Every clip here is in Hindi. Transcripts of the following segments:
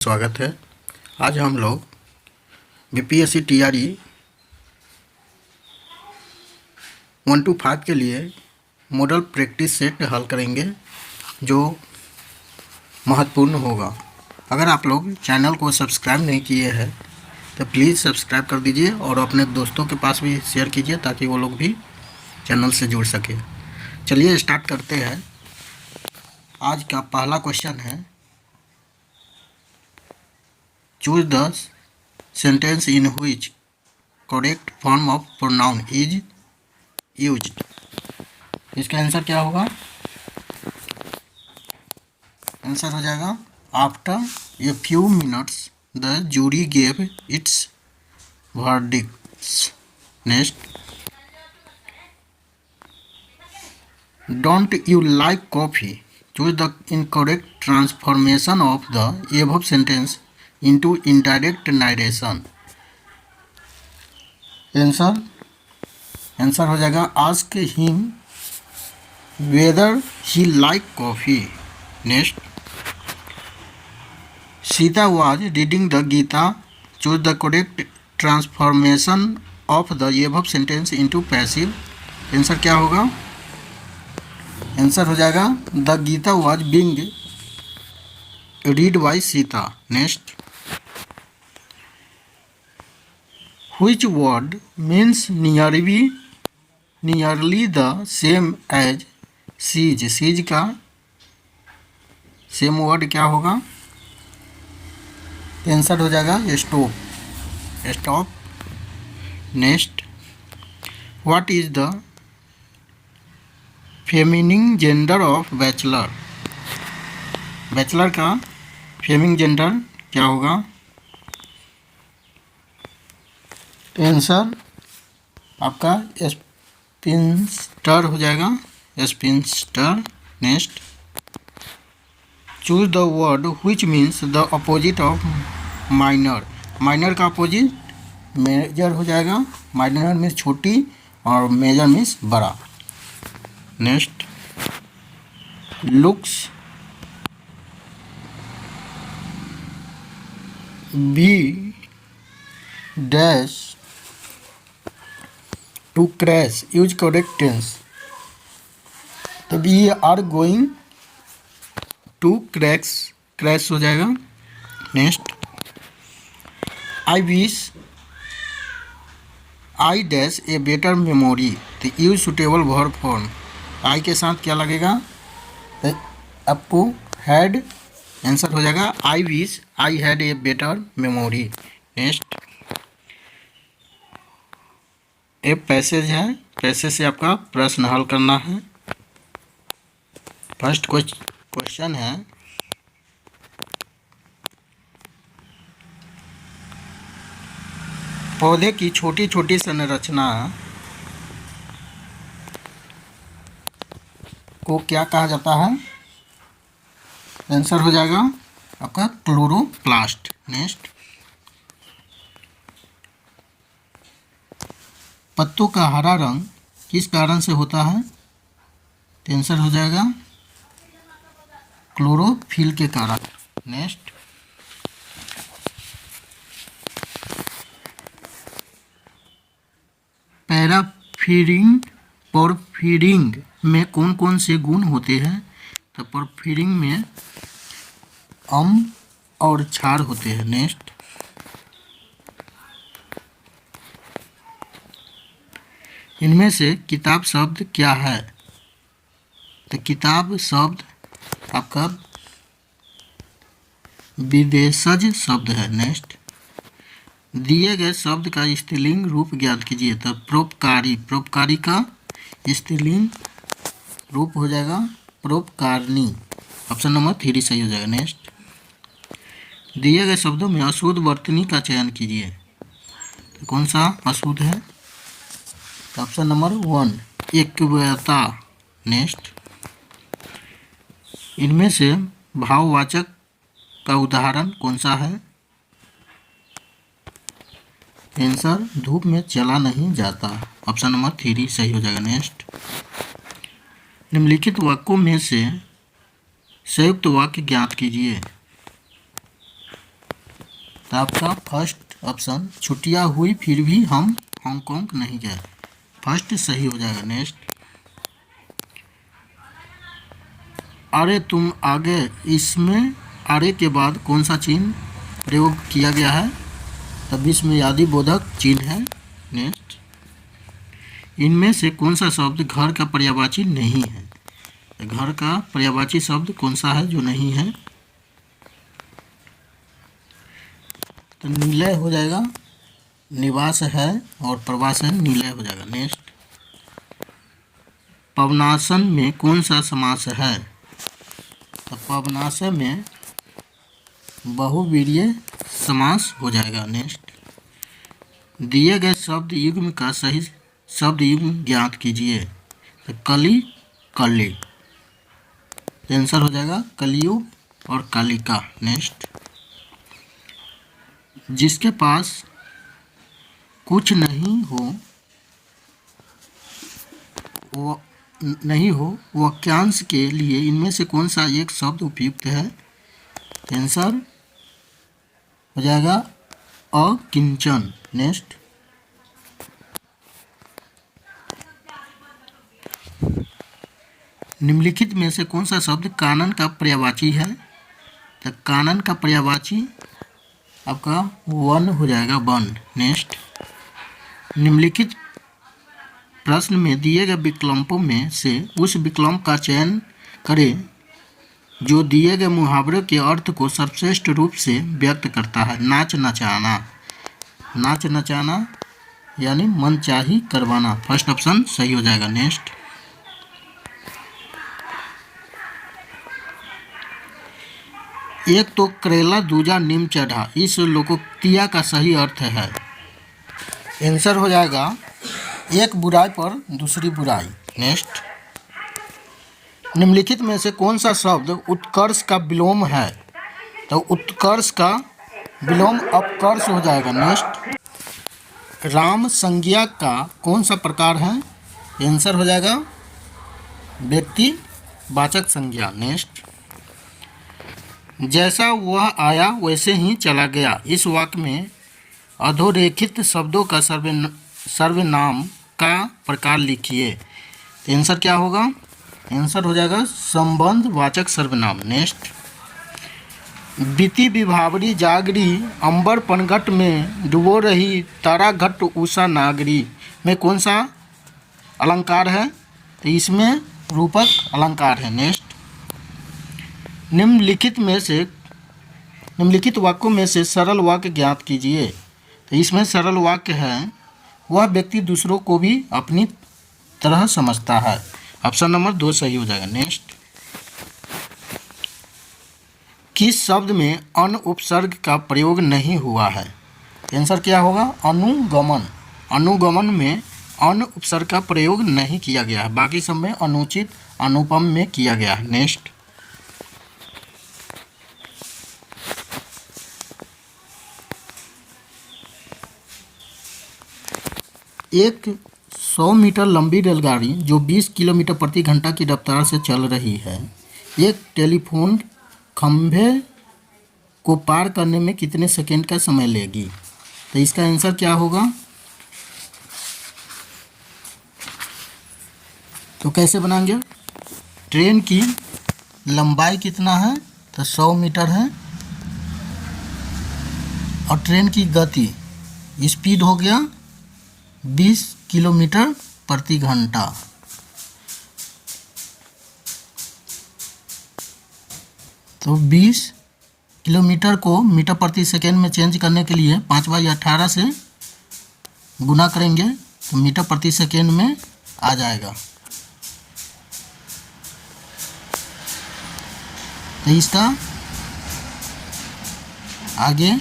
स्वागत है। आज हम लोग बीपीएससी टीआरई 1 to 5 के लिए मॉडल प्रैक्टिस सेट हल करेंगे जो महत्वपूर्ण होगा। अगर आप लोग चैनल को सब्सक्राइब नहीं किए हैं तो प्लीज़ सब्सक्राइब कर दीजिए और अपने दोस्तों के पास भी शेयर कीजिए ताकि वो लोग भी चैनल से जुड़ सके। चलिए स्टार्ट करते हैं। आज का पहला क्वेश्चन है, choose the sentence in which correct form of pronoun is used. इसका आंसर क्या होगा? आंसर हो जाएगा after a few minutes the jury gave its verdicts। Next, don't you like coffee. Choose the incorrect transformation of the above sentence into indirect narration। Answer हो जाएगा ask him whether he like coffee. Next, Sita was reading the Gita. Choose the correct transformation of the above sentence into passive. Answer क्या होगा? आंसर हो जाएगा the Gita was being read by Sita. Next, which word means nearly the same as siege। siege का सेम वर्ड क्या होगा? आंसर हो जाएगा stop. Next, what is the feminine gender of bachelor. Bachelor का फेमिनिन जेंडर क्या होगा? आंसर आपका स्पिंस्टर हो जाएगा, spinster. Next, choose the word which means the opposite of minor. Minor का अपोजिट मेजर हो जाएगा। माइनर मीन्स छोटी और मेजर मीन्स बड़ा। Next, looks be dash to crash use correct tense. तो we are going to crash हो जाएगा। Next, I wish I dash a better memory. तो यूज सुटेबल वर्ब फॉर्म। आई के साथ क्या लगेगा? तो आपको हैड। आंसर हो जाएगा I wish I had a better memory. Next, एक पैसेज है, पैसेज से आपका प्रश्न हल करना है। फर्स्ट क्वेश्चन है, पौधे की छोटी छोटी संरचना को क्या कहा जाता है? आंसर हो जाएगा आपका क्लोरोप्लास्ट। नेक्स्ट, पत्तों का हरा रंग किस कारण से होता है? तो आंसर हो जाएगा क्लोरोफिल के कारण। नेक्स्ट, पोरफीरिंग में कौन कौन से गुण होते हैं? तो पोरफीरिंग में अम्ल और क्षार होते हैं। नेक्स्ट, इनमें से किताब शब्द क्या है? तो किताब शब्द आपका विदेशज शब्द है। नेक्स्ट, दिए गए शब्द का स्त्रीलिंग रूप ज्ञात कीजिए। तो परोपकारी का स्त्रीलिंग रूप हो जाएगा परोपकारिणी। ऑप्शन नंबर 3 सही हो जाएगा। नेक्स्ट, दिए गए शब्दों में अशुद्ध वर्तनी का चयन कीजिए। तो कौन सा अशुद्ध है? Option number 1 एक्वता। नेक्स्ट, इनमें से भाववाचक का उदाहरण कौन सा है? आंसर धूप में चला नहीं जाता। ऑप्शन नंबर 3 सही हो जाएगा। नेक्स्ट, निम्नलिखित वाक्यों में से संयुक्त वाक्य ज्ञात कीजिए। तो आपका फर्स्ट ऑप्शन, छुट्टियां हुई फिर भी हम हांगकांग नहीं गए, फर्स्ट सही हो जाएगा। नेक्स्ट, अरे तुम आगे, इसमें अरे के बाद कौन सा चिन्ह प्रयोग किया गया है? तो विस्मयादि बोधक चिन्ह है। नेक्स्ट, इनमें से कौन सा शब्द घर का पर्यायवाची नहीं है? तो घर का पर्यायवाची शब्द कौन सा है जो नहीं है? तो निलय हो जाएगा, निवास है और प्रवास है, निलय हो जाएगा। नेक्स्ट, पवनासन में कौन सा समास है? तो पवनासन में बहुवीर्य समास हो जाएगा। नेक्स्ट, दिए गए शब्द युग्म का सही शब्द युग्म ज्ञात कीजिए। तो कली, कली, आंसर हो जाएगा कलियुग और कालिका। नेक्स्ट, जिसके पास कुछ नहीं हो वाक्यांश के लिए इनमें से कौन सा एक शब्द उपयुक्त है? आंसर हो जाएगा अकिंचन। नेक्स्ट, निम्नलिखित में से कौन सा शब्द कानन का पर्यायवाची है? तो कानन का पर्यायवाची आपका वन हो जाएगा, वन। नेक्स्ट, निम्नलिखित प्रश्न में दिए गए विकल्पों में से उस विकल्प का चयन करें जो दिए गए मुहावरे के अर्थ को सर्वश्रेष्ठ रूप से व्यक्त करता है। नाच नचाना, नाच नचाना यानी मनचाही करवाना, फर्स्ट ऑप्शन सही हो जाएगा। नेक्स्ट, एक तो करेला दूजा नीम चढ़ा, इस लोकोक्तिया का सही अर्थ है। आंसर हो जाएगा एक बुराई पर दूसरी बुराई। नेक्स्ट, निम्नलिखित में से कौन सा शब्द उत्कर्ष का विलोम है? तो उत्कर्ष का विलोम अपकर्ष हो जाएगा। नेक्स्ट, राम संज्ञा का कौन सा प्रकार है? आंसर हो जाएगा व्यक्तिवाचक संज्ञा। नेक्स्ट, जैसा वह आया वैसे ही चला गया, इस वाक्य में अधोरेखित शब्दों का सर्वनाम का प्रकार लिखिए। तो आंसर क्या होगा? आंसर हो जाएगा संबंधवाचक सर्वनाम। नेक्स्ट, बीती विभावरी जागरी अंबर पनघट में डुबो रही तारा घट उषा नागरी में कौन सा अलंकार है? तो इसमें रूपक अलंकार है। नेक्स्ट, निम्नलिखित वाक्यों में से सरल वाक्य ज्ञात कीजिए। तो इसमें सरल वाक्य है, वह व्यक्ति दूसरों को भी अपनी तरह समझता है, ऑप्शन नंबर 2 सही हो जाएगा। नेक्स्ट, किस शब्द में अन उपसर्ग का प्रयोग नहीं हुआ है? आंसर क्या होगा? अनुगमन। अनुगमन में अन उपसर्ग का प्रयोग नहीं किया गया है, बाकी सब में अनुचित अनुपम में किया गया है। नेक्स्ट, एक 100 मीटर लंबी रेलगाड़ी जो 20 किलोमीटर प्रति घंटा की रफ्तार से चल रही है, एक टेलीफोन खंभे को पार करने में कितने सेकंड का समय लेगी? तो इसका आंसर क्या होगा? तो कैसे बनाएंगे? ट्रेन की लंबाई कितना है? तो 100 मीटर है, और ट्रेन की गति स्पीड हो गया 20 किलोमीटर प्रति घंटा। तो 20 किलोमीटर को मीटर प्रति सेकेंड में चेंज करने के लिए 5/18 से गुना करेंगे तो मीटर प्रति सेकेंड में आ जाएगा। तो इसका आगे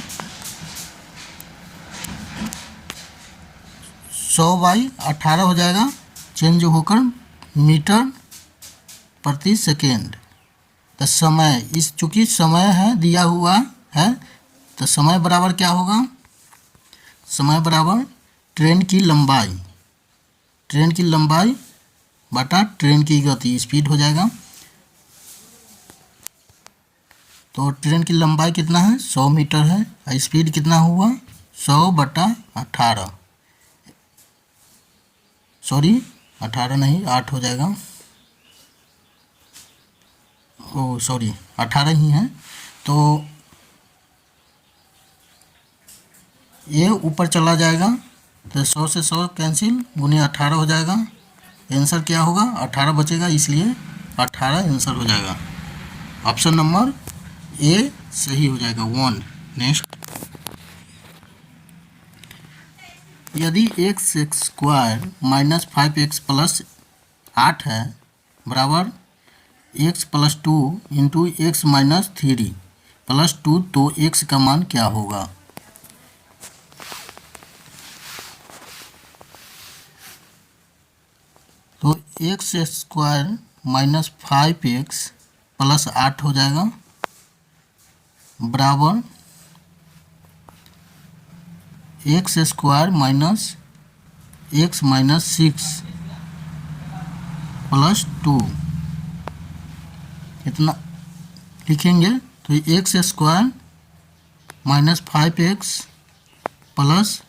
100/18 हो जाएगा, चेंज होकर मीटर प्रति सेकेंड। तो समय, इस चूँकि समय है दिया हुआ है, तो समय बराबर क्या होगा? समय बराबर ट्रेन की लंबाई, ट्रेन की लंबाई बटा ट्रेन की गति, स्पीड हो जाएगा। तो ट्रेन की लंबाई कितना है, 100 मीटर है। स्पीड कितना हुआ, 100/18, सॉरी 18 नहीं 8 हो जाएगा, ओ सॉरी 18 ही है। तो ये ऊपर चला जाएगा तो 100 से 100 कैंसिल, गुने 18 हो जाएगा। आंसर क्या होगा, 18 बचेगा, इसलिए 18 आंसर हो जाएगा। ऑप्शन नंबर ए सही हो जाएगा 1। नेक्स्ट, यदि x square minus 5x plus 8 है बराबर x plus 2 into x minus 3 plus 2, तो x का मान क्या होगा। तो x square minus 5x plus 8 हो जाएगा बराबर x square minus x minus 6 plus 2, इतना लिखेंगे। तो x square minus 5x plus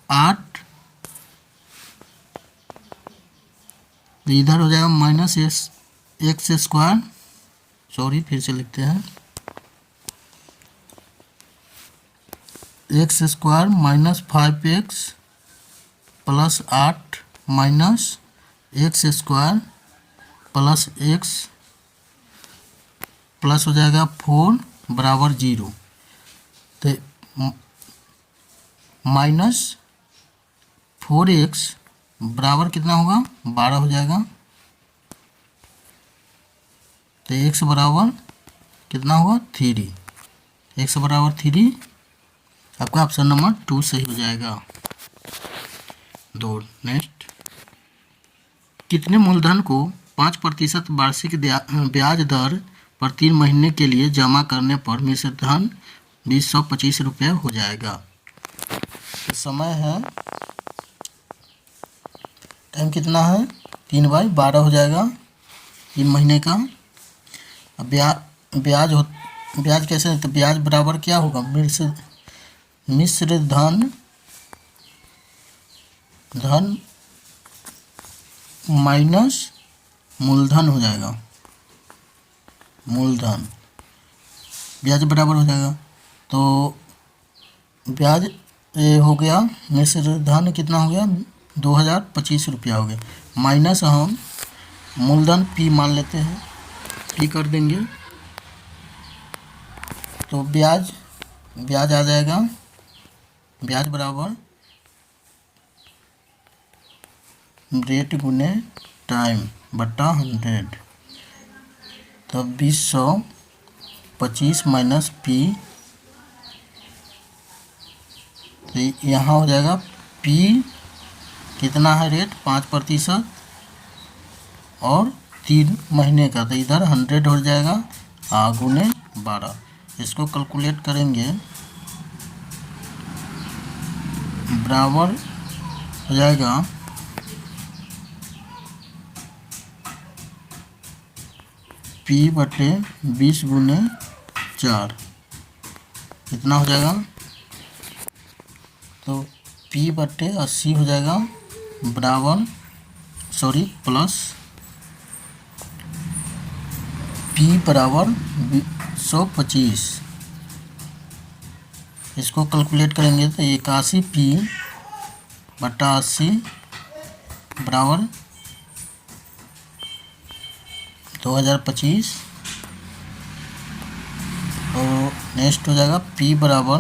8, तो इधर हो जाएगा माइनस एक्स स्क्वायर, सॉरी फिर से लिखते हैं, x square minus 5x plus 8 minus x square plus x plus हो जाएगा 4 बराबर 0। तो माइनस 4x बराबर कितना होगा, 12 हो जाएगा। तो x बराबर कितना होगा, 3, x बराबर 3, आपका ऑप्शन नंबर 2 सही हो जाएगा। 2। नेक्स्ट, कितने मूलधन को 5% वार्षिक ब्याज दर पर 3 महीने के लिए जमा करने पर मिश्रित धन 225 रुपये हो जाएगा। तो समय है, टाइम कितना है, 3/12 हो जाएगा 3 महीने का। अब ब्याज कैसे है, तो ब्याज बराबर क्या होगा, मिश्र धन माइनस मूलधन हो जाएगा, मूलधन ब्याज बराबर हो जाएगा। तो ब्याज ये हो गया, मिश्र धन कितना हो गया, 2025 रुपया हो गया, माइनस हम मूलधन P मान लेते हैं, P कर देंगे। तो ब्याज आ जाएगा, ब्याज बराबर रेट गुने टाइम बटा 100। तो 225 माइनस P, तो यहाँ हो जाएगा P कितना है रेट, 5% और 3 महीने का, तो इधर 100 हो जाएगा गुने 12। इसको कैलकुलेट करेंगे, बराबर हो जाएगा P बटे 20 गुने 4, कितना हो जाएगा, तो P बटे 80 हो जाएगा बराबर, सॉरी प्लस P बराबर 125। इसको कैलकुलेट करेंगे तो 81P बटा 80 बराबर 2025। और नेक्स्ट हो जाएगा P बराबर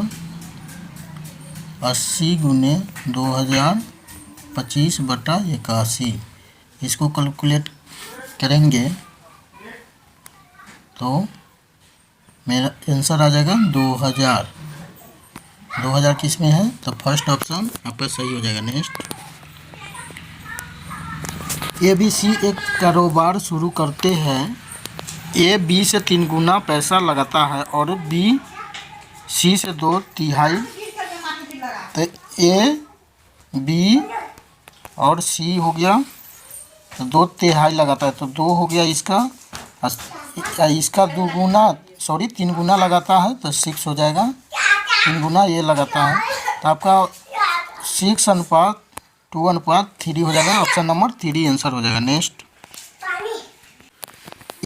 80 गुने 2025 बटा 81। इसको कैलकुलेट करेंगे तो मेरा आंसर आ जाएगा 2000। 2000 किस में है, तो फर्स्ट ऑप्शन आपका सही हो जाएगा। नेक्स्ट, ABC एक कारोबार शुरू करते हैं, A B से 3 गुना पैसा लगाता है और B C से 2/3, तो A B और C हो गया, तो 2/3 लगाता है, तो 2 हो गया इसका 2 गुना, सॉरी 3 गुना लगाता है तो 6 हो जाएगा, 3 गुना ये लगाता है तो आपका 6:2:3 हो जाएगा। ऑप्शन नंबर 3 आंसर हो जाएगा। नेक्स्ट,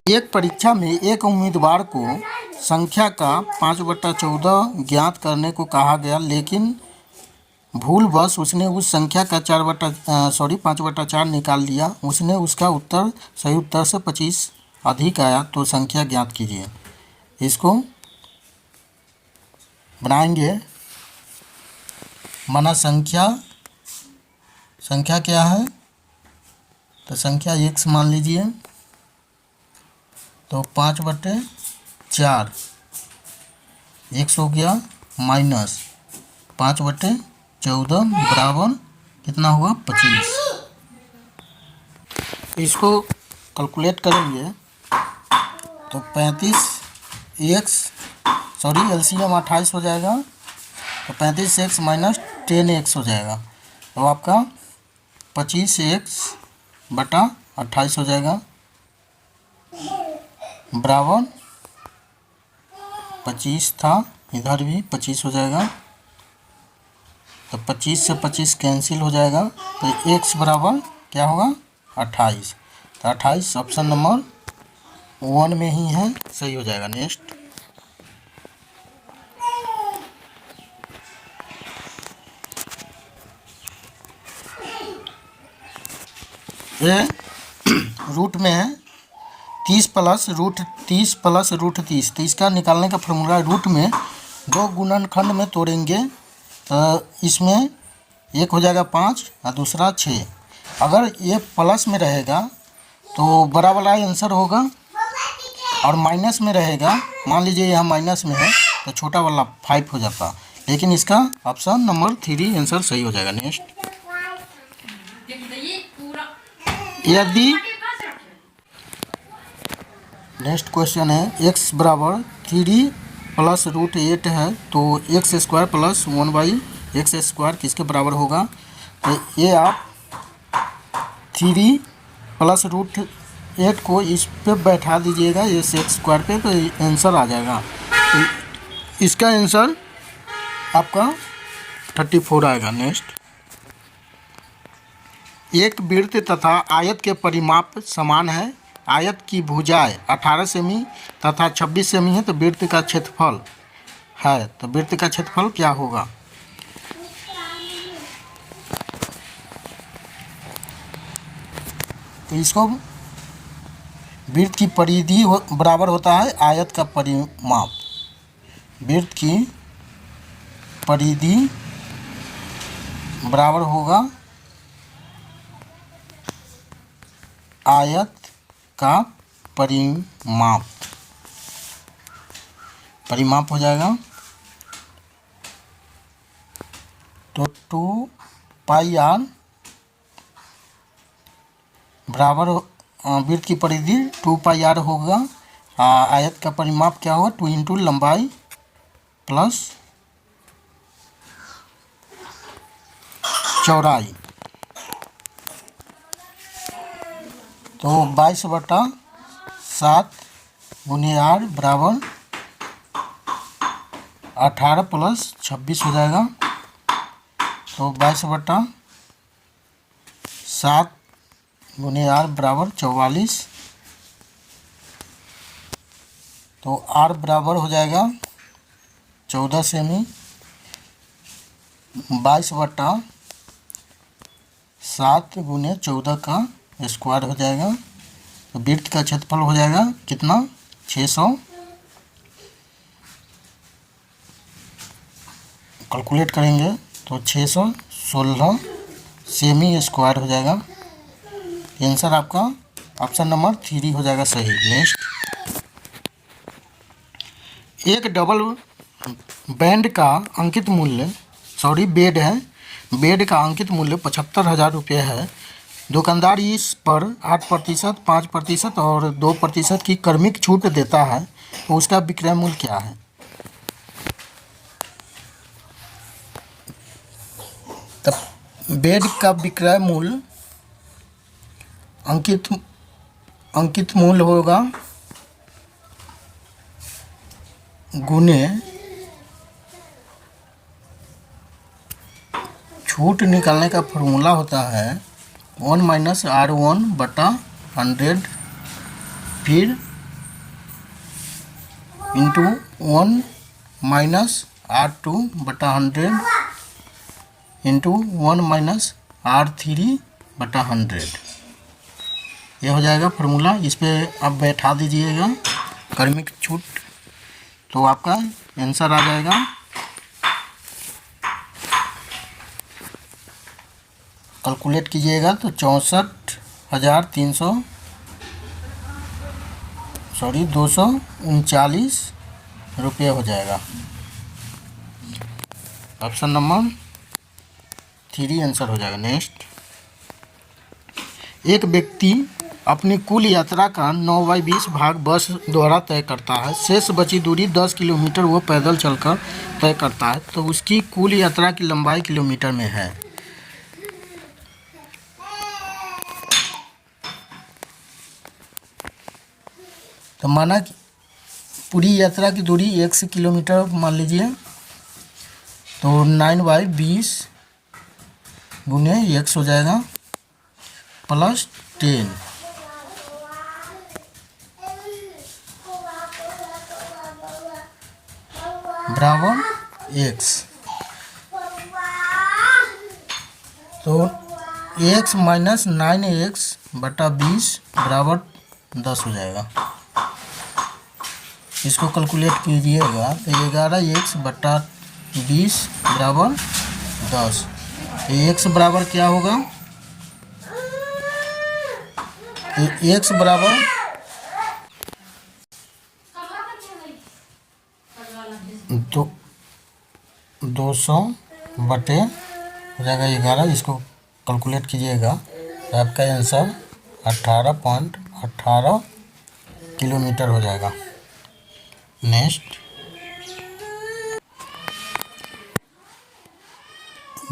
एक परीक्षा में एक उम्मीदवार को संख्या का 5/14 ज्ञात करने को कहा गया, लेकिन भूलवश उसने उस संख्या का 5/4 निकाल लिया। उसने उसका उत्तर सही उत्तर से 25 अधिक आया, तो संख्या ज्ञात कीजिए। इसको बनाएंगे, माना संख्या क्या है, तो संख्या x मान लीजिए, तो 5/4 x हो गया माइनस 5/14 बराबर कितना हुआ 25। इसको कैलकुलेट करेंगे तो 35x एलसीएम 28 हो जाएगा, तो 35x माइनस 10x हो जाएगा, तो आपका 25x/28 हो जाएगा बराबर 25 था, इधर भी 25 हो जाएगा, तो 25 से 25 कैंसिल हो जाएगा, तो x बराबर क्या होगा 28, तो 28 ऑप्शन नंबर 1 में ही है, सही हो जाएगा। नेक्स्ट, ये रूट में है 30 प्लस रूट 30, तो इसका निकालने का फॉर्मूला रूट में 2 गुणनखंड में तोड़ेंगे, इसमें एक हो जाएगा 5 और दूसरा 6। अगर ये प्लस में रहेगा तो बड़ा वाला आंसर होगा, और माइनस में रहेगा, मान लीजिए यहाँ माइनस में है तो छोटा वाला 5 हो जाता, लेकिन इसका ऑप्शन नंबर 3 आंसर सही हो जाएगा। नेक्स्ट क्वेश्चन है x बराबर 3 प्लस √8 है, तो x² प्लस 1/x² किसके बराबर होगा, तो ये आप 3 प्लस √8 को इस पे बैठा दीजिएगा, ये x² पे, तो आंसर आ जाएगा। तो इसका आंसर आपका 34 आएगा। नेक्स्ट, एक वृत्त तथा आयत के परिमाप समान है, आयत की भुजाएं 18 सेमी तथा 26 सेमी है, तो वृत्त का क्षेत्रफल है, तो वृत्त का क्षेत्रफल क्या होगा, तो इसको वृत्त की परिधि बराबर होता है आयत का परिमाप, वृत्त की परिधि बराबर होगा आयत का परिमाप हो जाएगा, तो 2πr बराबर वृत्त की परिधि 2πr होगा, आयत का परिमाप क्या होगा 2 इंटू लंबाई प्लस चौड़ाई, तो 22/7 गुने r बराबर 18 प्लस 26 हो जाएगा, तो 22/7 गुने r बराबर 44, तो r बराबर हो जाएगा 14 सेमी, 22/7 गुने 14 का स्क्वायर हो जाएगा, तो वृत्त का क्षेत्रफल हो जाएगा कितना 600, कैलकुलेट करेंगे तो 616 सेमी स्क्वायर हो जाएगा, आंसर आपका ऑप्शन नंबर 3 हो जाएगा सही। नेक्स्ट, एक डबल बेड का अंकित मूल्य बेड का अंकित मूल्य 75,000 रुपये है, दुकानदार इस पर 8%, 5% और 2% की क्रमिक छूट देता है, तो उसका विक्रय मूल्य क्या है, तब बेड का विक्रय मूल्य अंकित मूल्य होगा गुने छूट निकालने का फॉर्मूला होता है 1 माइनस R1 बटा 100 फिर इंटू 1 माइनस R2 बटा 100 इंटू 1 माइनस R3 बटा 100। ये हो जाएगा फार्मूला। इस पर आप बैठा दीजिएगा क्रमिक छूट, तो आपका आंसर आ जाएगा। कैलकुलेट कीजिएगा तो 239 रुपये हो जाएगा। ऑप्शन नंबर 3 आंसर हो जाएगा। नेक्स्ट, एक व्यक्ति अपनी कुल यात्रा का 9/20 भाग बस द्वारा तय करता है। शेष बची दूरी 10 किलोमीटर वो पैदल चलकर तय करता है, तो उसकी कुल यात्रा की लंबाई किलोमीटर में है। तो माना कि पूरी यात्रा की दूरी 1 किलोमीटर मान लीजिए, तो 9/20 गुने x हो जाएगा प्लस 10 बराबर x। तो x माइनस 9x बटा 20 बराबर 10 हो जाएगा। इसको कैलकुलेट कीजिएगा तो 11x बटा 20 बराबर 10। x बराबर क्या होगा? x बराबर 200 बटे हो जाएगा 11। इसको कैलकुलेट कीजिएगा तो आपका आंसर 18.18 किलोमीटर हो जाएगा। नेक्स्ट,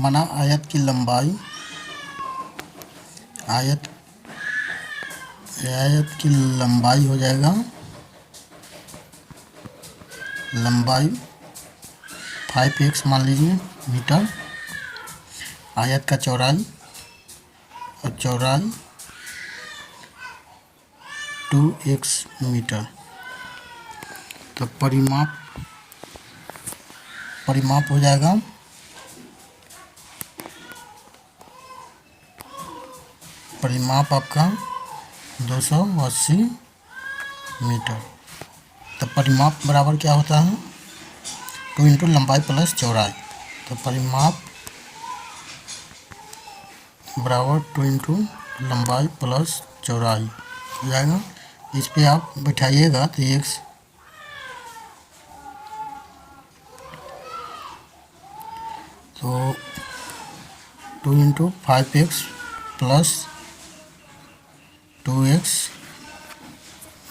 माना आयत की लंबाई हो जाएगा लंबाई 5x मान लीजिए मीटर। आयत का चौड़ाई 2x मीटर। तो परिमाप हो जाएगा आपका 280 मीटर। तो परिमाप बराबर क्या होता है? 2 इंटू लंबाई प्लस चौड़ाई। तो परिमाप बराबर 2 इंटू लंबाई प्लस चौड़ाई हो जाएगा। इस पे आप बैठाइएगा तो x तो 2 इंटू 5x प्लस 2x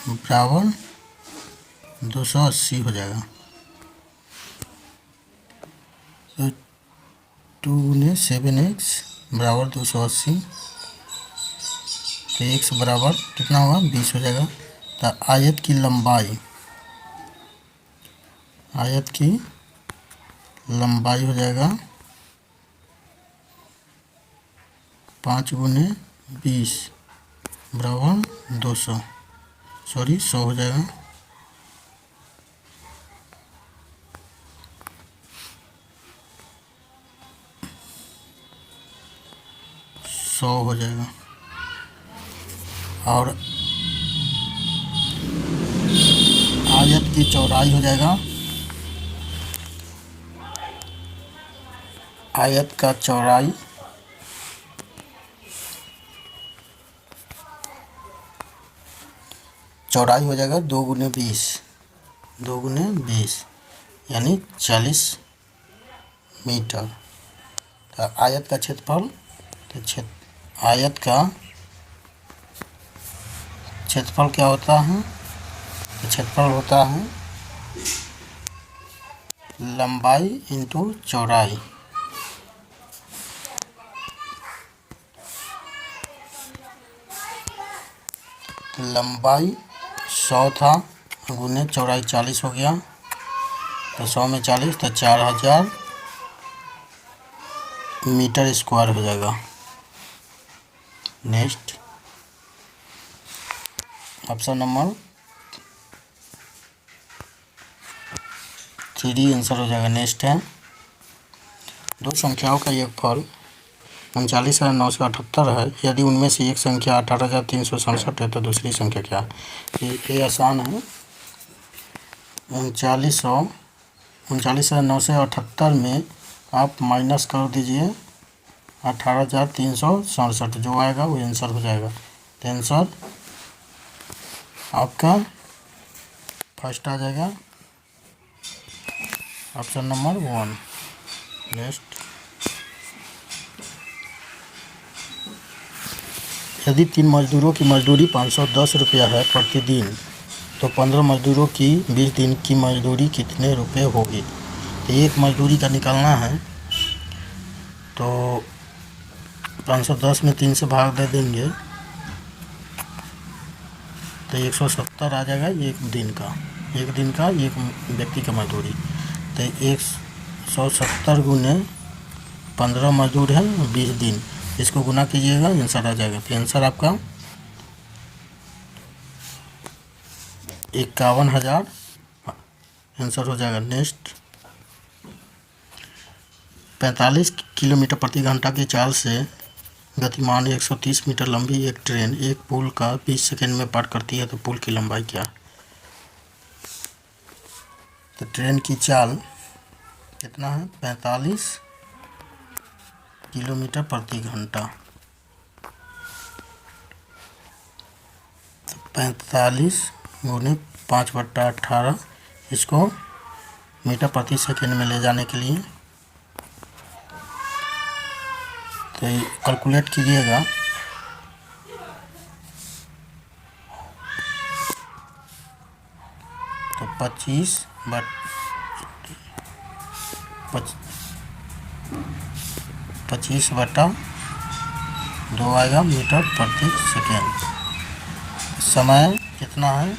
बराबर 280 हो जाएगा। तो 2 गुने 7x बराबर 280। तो x बराबर कितना होगा? 20 हो जाएगा। तो आयत की लंबाई हो जाएगा 5 गुने 20 बराबर 100 हो जाएगा। और आयत की चौड़ाई हो जाएगा, आयत का चौड़ाई हो जाएगा 2 गुने 20 यानी 40 मीटर। तो आयत का क्षेत्रफल, तो आयत का क्षेत्रफल क्या होता है? तो क्षेत्रफल होता है लंबाई इंटू चौड़ाई। लंबाई 100 था गुने चौड़ाई 40 हो गया। तो 100 में 40 तो 4000 मीटर स्क्वायर हो जाएगा। नेक्स्ट ऑप्शन नंबर 3 आंसर हो जाएगा। नेक्स्ट है दो संख्याओं का योगफल 39,978 है। यदि उनमें से एक संख्या 18,367 है तो दूसरी संख्या क्या है? ये आसान है। 39,978 में आप माइनस कर दीजिए 18,367, जो आएगा वो आंसर हो जाएगा। तो आंसर आपका फर्स्ट आ जाएगा, ऑप्शन नंबर 1। नेक्स्ट यदि 3 मजदूरों की मजदूरी 510 रुपया है प्रतिदिन, तो 15 मजदूरों की 20 दिन की मजदूरी कितने रुपए होगी? तो एक मजदूरी का निकालना है, तो 510 में 3 से भाग दे देंगे तो 170 आ जाएगा एक दिन का एक व्यक्ति का मजदूरी। तो 170 गुने 15 मजदूर है 20 दिन, इसको गुना कीजिएगा, आंसर आ जाएगा। तो आंसर आपका 51,000 आंसर हो जाएगा। नेक्स्ट 45 किलोमीटर प्रति घंटा की चाल से गतिमान 130 मीटर लंबी एक ट्रेन एक पुल का 20 सेकेंड में पार करती है, तो पुल की लंबाई क्या? तो ट्रेन की चाल कितना है? 45 किलोमीटर प्रति घंटा। तो 45 गुने 5/18, इसको मीटर प्रति सेकेंड में ले जाने के लिए तो कैलकुलेट कीजिएगा। तो 25/2 आएगा मीटर प्रति सेकेंड। समय कितना है?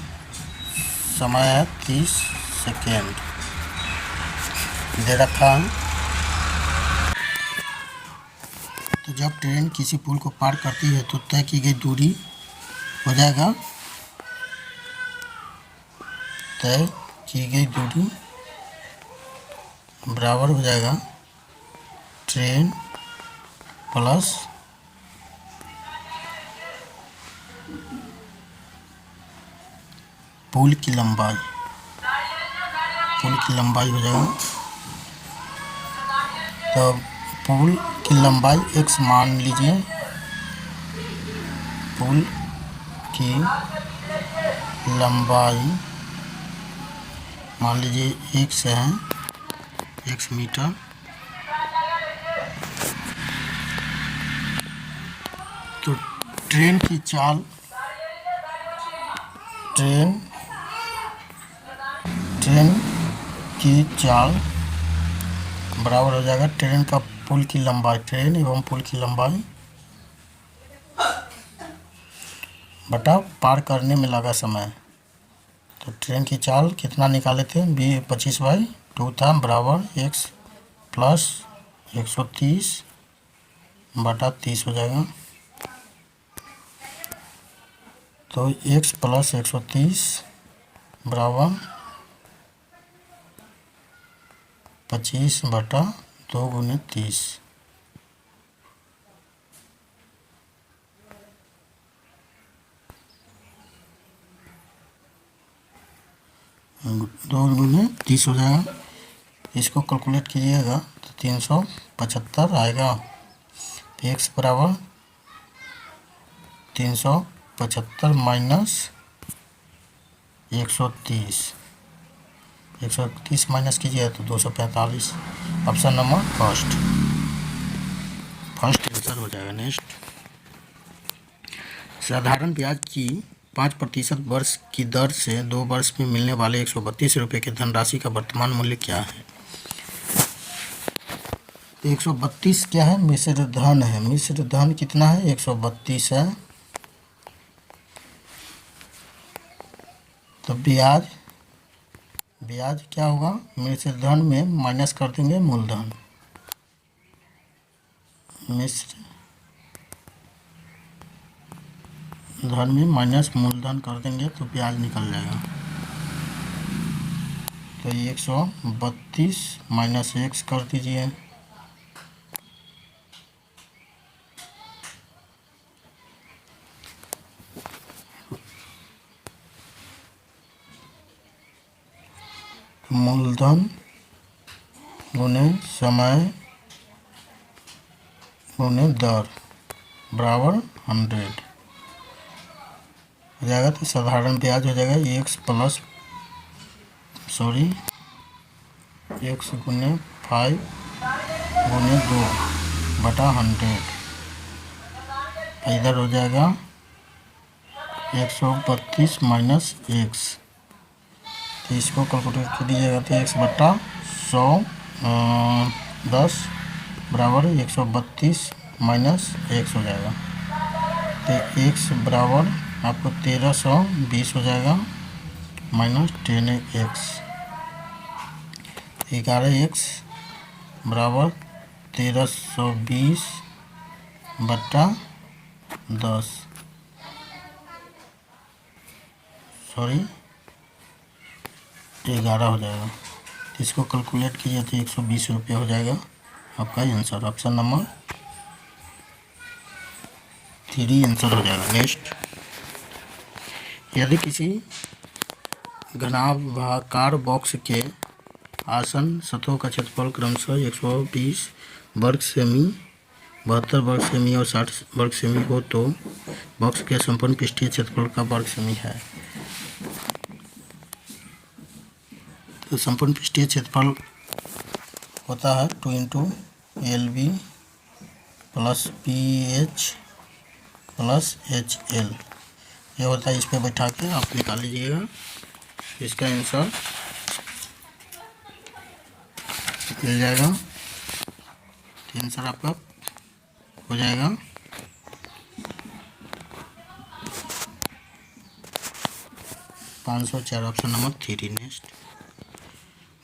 समय है 30 सेकेंड दे रखा है। तो जब ट्रेन किसी पुल को पार करती है तो तय की गई दूरी हो जाएगा, तय की गई दूरी बराबर हो जाएगा ट्रेन प्लस पुल की लंबाई हो जाएगा। तो पुल की लंबाई x मान लीजिए, पुल की लंबाई मान लीजिए x है, x मीटर। तो ट्रेन की चाल बराबर हो जाएगा ट्रेन का पुल की लंबाई, ट्रेन एवं पुल की लंबाई बटा पार करने में लगा समय। तो ट्रेन की चाल कितना निकाले थे? 25/2 था, बराबर x प्लस 130 बटा 30 हो जाएगा। तो x प्लस 130 बराबर 25/2 गुने 30। दो गुने 30 हो जाएगा। इसको कैलकुलेट कीजिएगा तो 375 आएगा। तो x बराबर 375 माइनस 130 माइनस कीजिए तो 245, ऑप्शन नंबर फर्स्ट आंसर हो जाएगा। नेक्स्ट साधारण ब्याज की 5% वर्ष की दर से 2 वर्ष में मिलने वाले 132 रुपये की धनराशि का वर्तमान मूल्य क्या है? 132 क्या है? मिश्र धन है। मिश्र धन कितना है? 132 है। तो ब्याज ब्याज क्या होगा, मिश्र धन में माइनस कर देंगे मूलधन, मिश्र धन में माइनस मूलधन कर देंगे तो ब्याज निकल जाएगा। तो 132 माइनस x कर दीजिए, मूलधन गुने समय गुने दर बराबर 100 हो जाएगा। तो साधारण ब्याज हो जाएगा x गुने 5 गुने 2 बटा 100। इधर हो जाएगा 132 माइनस x, तो इसको कैलकुलेट कर दीजिएगा तो x बटा 10 बराबर 132 माइनस x हो जाएगा। तो x बराबर आपको 1320 हो जाएगा माइनस 10x, 11x बराबर 1320 बटा 10 11 हो जाएगा। इसको कैलकुलेट कीजिए तो 120 रुपये हो जाएगा आपका आंसर। ऑप्शन नंबर 3 आंसर हो जाएगा। नेक्स्ट, यदि किसी घनाभाकार बॉक्स के आसन सतहों का क्षेत्रफल क्रमशः 120 वर्ग सेमी, 72 वर्ग सेमी और 60 वर्ग सेमी हो तो बॉक्स के संपूर्ण पृष्ठीय क्षेत्रफल का वर्ग सेमी है। तो संपूर्ण पृष्ठीय क्षेत्रफल होता है 2 into LB plus PH plus HL, ये होता है। इस पर बैठा के आप निकाल लीजिएगा, इसका आंसर मिल जाएगा। तो आंसर आपका हो जाएगा 504, ऑप्शन नंबर 3। नेक्स्ट,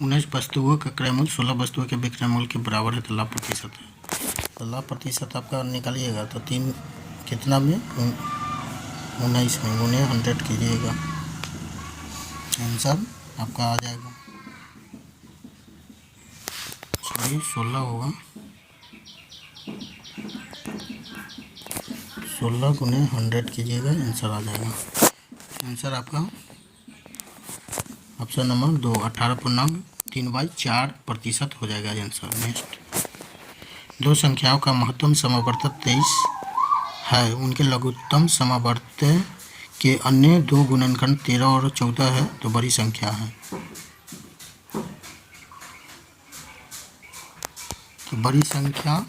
19 वस्तुओं का क्रय मूल्य 16 वस्तुओं के विक्रय मूल्य के बराबर है तो लाभ प्रतिशत है। तो लाभ प्रतिशत आपका निकालिएगा तो 3 कितना में 19 में गुने 100 कीजिएगा, आंसर आपका आ जाएगा 16 होगा, 16 गुने 100 कीजिएगा, आंसर आ जाएगा। आंसर आपका ऑप्शन नंबर 2 18.3/4% हो जाएगा आंसर। नेक्स्ट, दो संख्याओं का महत्तम समावर्तक 23 है, उनके लघुत्तम समावर्तक के अन्य दो गुणनखंड 13 और 14 है तो बड़ी संख्या है। तो बड़ी संख्या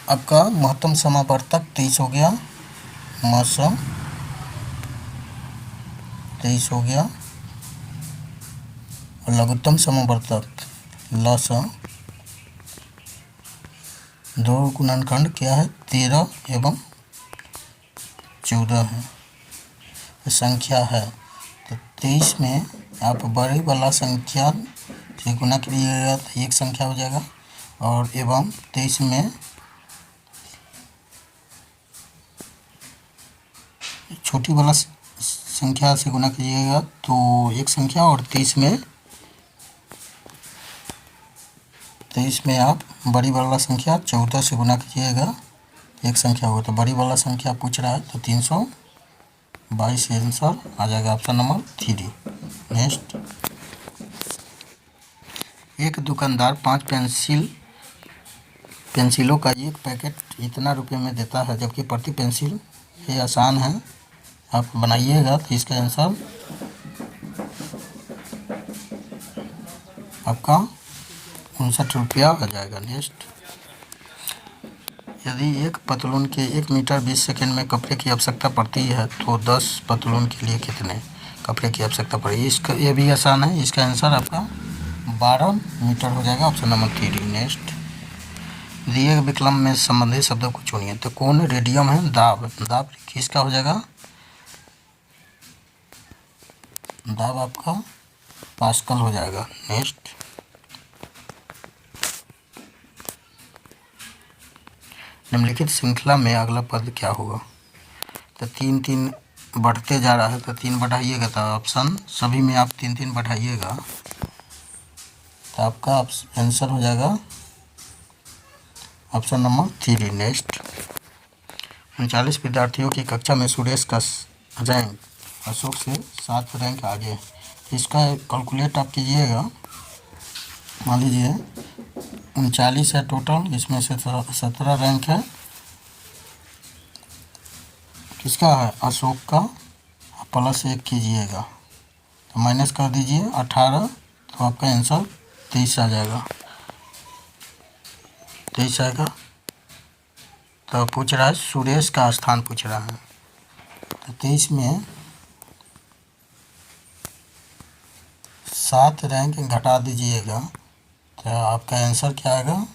आपका महत्तम समावर्तक 23 हो गया, महत्तम 23 हो गया, और लघुत्तम समावर्तक लस दो गुणनखंड क्या है 13 एवं 14 है, संख्या है। तो 23 में आप बड़ी वाला संख्या से गुना कीजिएगा तो एक संख्या हो जाएगा, और एवं 23 में छोटी वाला संख्या से गुना कीजिएगा तो एक संख्या, और 23 में आप बड़ी वाला संख्या 14 से गुना कीजिएगा एक संख्या होगा। तो बड़ी वाला संख्या पूछ रहा है तो 322 आंसर आ जाएगा, ऑप्शन नंबर 3। नेक्स्ट, एक दुकानदार 5 पेंसिलों का एक पैकेट इतना रुपए में देता है, जबकि प्रति पेंसिल ये आसान है, आप बनाइएगा तो इसका आंसर आपका 59 रुपया आ जाएगा। नेक्स्ट, यदि एक पतलून के 1 मीटर 20 सेकेंड में कपड़े की आवश्यकता पड़ती है तो 10 पतलून के लिए कितने कपड़े की आवश्यकता पड़ेगी। इसका ये भी आसान है, इसका आंसर आपका 12 मीटर हो जाएगा, ऑप्शन नंबर 3। नेक्स्ट, दिए गए विकल्प में संबंधित शब्दों को चुनिए। तो कौन रेडियम है? दाब। दाब किसका हो जाएगा? दाब आपका पास्कल हो जाएगा। नेक्स्ट, निम्नलिखित श्रृंखला में अगला पद क्या होगा? तो 3 बढ़ते जा रहा है, तो 3 बढ़ाइएगा तो ऑप्शन सभी में आप 3 बढ़ाइएगा तो आपका आंसर हो जाएगा ऑप्शन नंबर 3। नेक्स्ट, 39 विद्यार्थियों की कक्षा में सुरेश का रैंक अशोक से 7 रैंक आगे। इसका कैलकुलेट आप कीजिएगा। मान लीजिए 39 है टोटल, इसमें से 17 रैंक है किसका है? अशोक का। +1 कीजिएगा तो माइनस कर दीजिए 18, तो आपका आंसर 23 आ जाएगा। 23 आएगा। तो पूछ रहा है सुरेश का स्थान पूछ रहा है, तो 23 में 7 रैंक घटा दीजिएगा तो आपका आंसर क्या आएगा?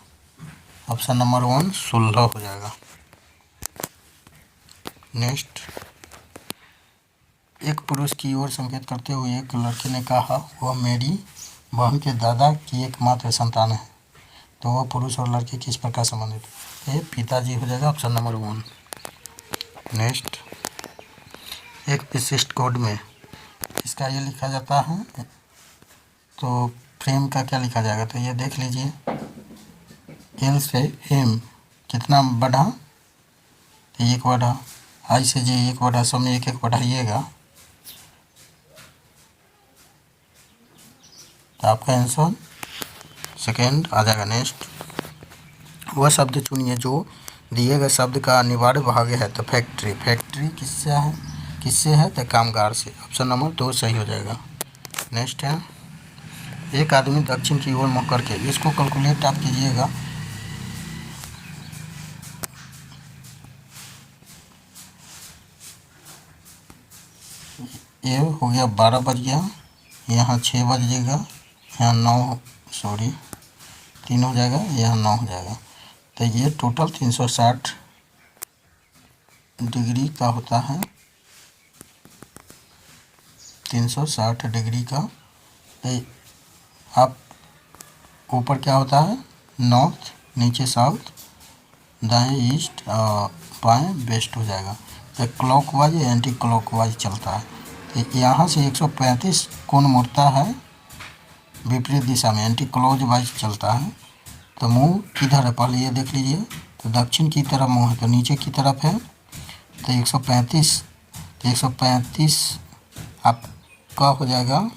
ऑप्शन नंबर 1 16 हो जाएगा। नेक्स्ट, एक पुरुष की ओर संकेत करते हुए एक लड़के ने कहा वह मेरी बहन के दादा की एकमात्र संतान है। तो वह पुरुष और लड़के किस प्रकार संबंधित? ये पिताजी हो जाएगा, ऑप्शन नंबर 1। नेक्स्ट, एक विशिष्ट कोड में इसका ये लिखा जाता है तो फ्रेम का क्या लिखा जाएगा? तो ये देख लीजिए, एल से एम कितना बढ़ा? तो 1 बढ़ा। आई से जे 1 बढ़ा। सब में 1 बढ़ाइएगा तो आपका आंसर सेकेंड आ जाएगा। नेक्स्ट, वह शब्द चुनिए जो दिए गए शब्द का अनिवार्य भाग है। तो फैक्ट्री। फैक्ट्री किससे है? किससे है? तो कामगार से। ऑप्शन नंबर 2 सही हो जाएगा। नेक्स्ट है, एक आदमी दक्षिण की ओर मुख करके, इसको कैलकुलेट आप कीजिएगा। ये हो गया 12 बज गया, यहाँ 6 बजेगा, यहाँ 9 सॉरी 3 हो जाएगा, यहाँ 9 हो जाएगा। तो ये टोटल 360 डिग्री का होता है। 360 डिग्री का। तो आप ऊपर क्या होता है? नॉर्थ, नीचे साउथ, दाएं ईस्ट और बाएं वेस्ट हो जाएगा। तो क्लॉकवाइज या एंटी क्लॉकवाइज चलता है। तो यहाँ से 135 कोण मुड़ता है विपरीत दिशा में, एंटी क्लॉकवाइज चलता है। तो मुंह किधर है पहले ये देख लीजिए। तो दक्षिण की तरफ मुंह है, तो नीचे की तरफ है। तो 135 आपका हो जाएगा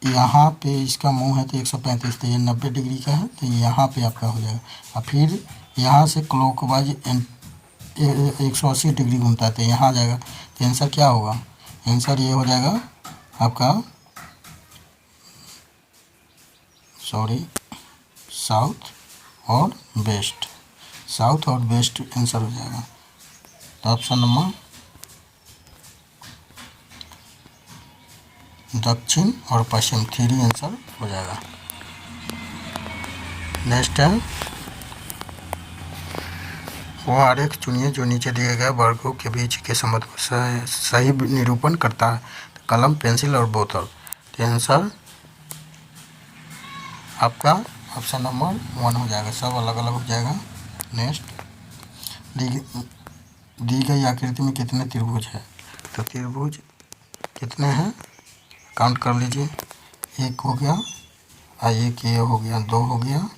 यहाँ पे, इसका मुंह है तो 135, तो ये 90 डिग्री का है, तो यहाँ पे आपका हो जाएगा। और फिर यहाँ से क्लॉकवाइज 180 डिग्री घूमता है, तो यहाँ आ जाएगा। तो आंसर क्या होगा? आंसर ये हो जाएगा आपका साउथ और वेस्ट। साउथ और वेस्ट आंसर हो जाएगा। तो ऑप्शन नंबर दक्षिण और पश्चिम 3 आंसर हो जाएगा। नेक्स्ट है, वो आरेख चुनिए जो नीचे दिए गए वर्गों के बीच के संबंध को सही निरूपण करता है। तो कलम, पेंसिल और बोतल। तो आंसर आपका ऑप्शन नंबर 1 हो जाएगा। सब अलग अलग हो जाएगा। नेक्स्ट, दी गई आकृति में कितने त्रिभुज है? तो त्रिभुज कितने हैं काउंट कर लीजिए। 1 हो गया, एक ये हो गया, 2 हो गया,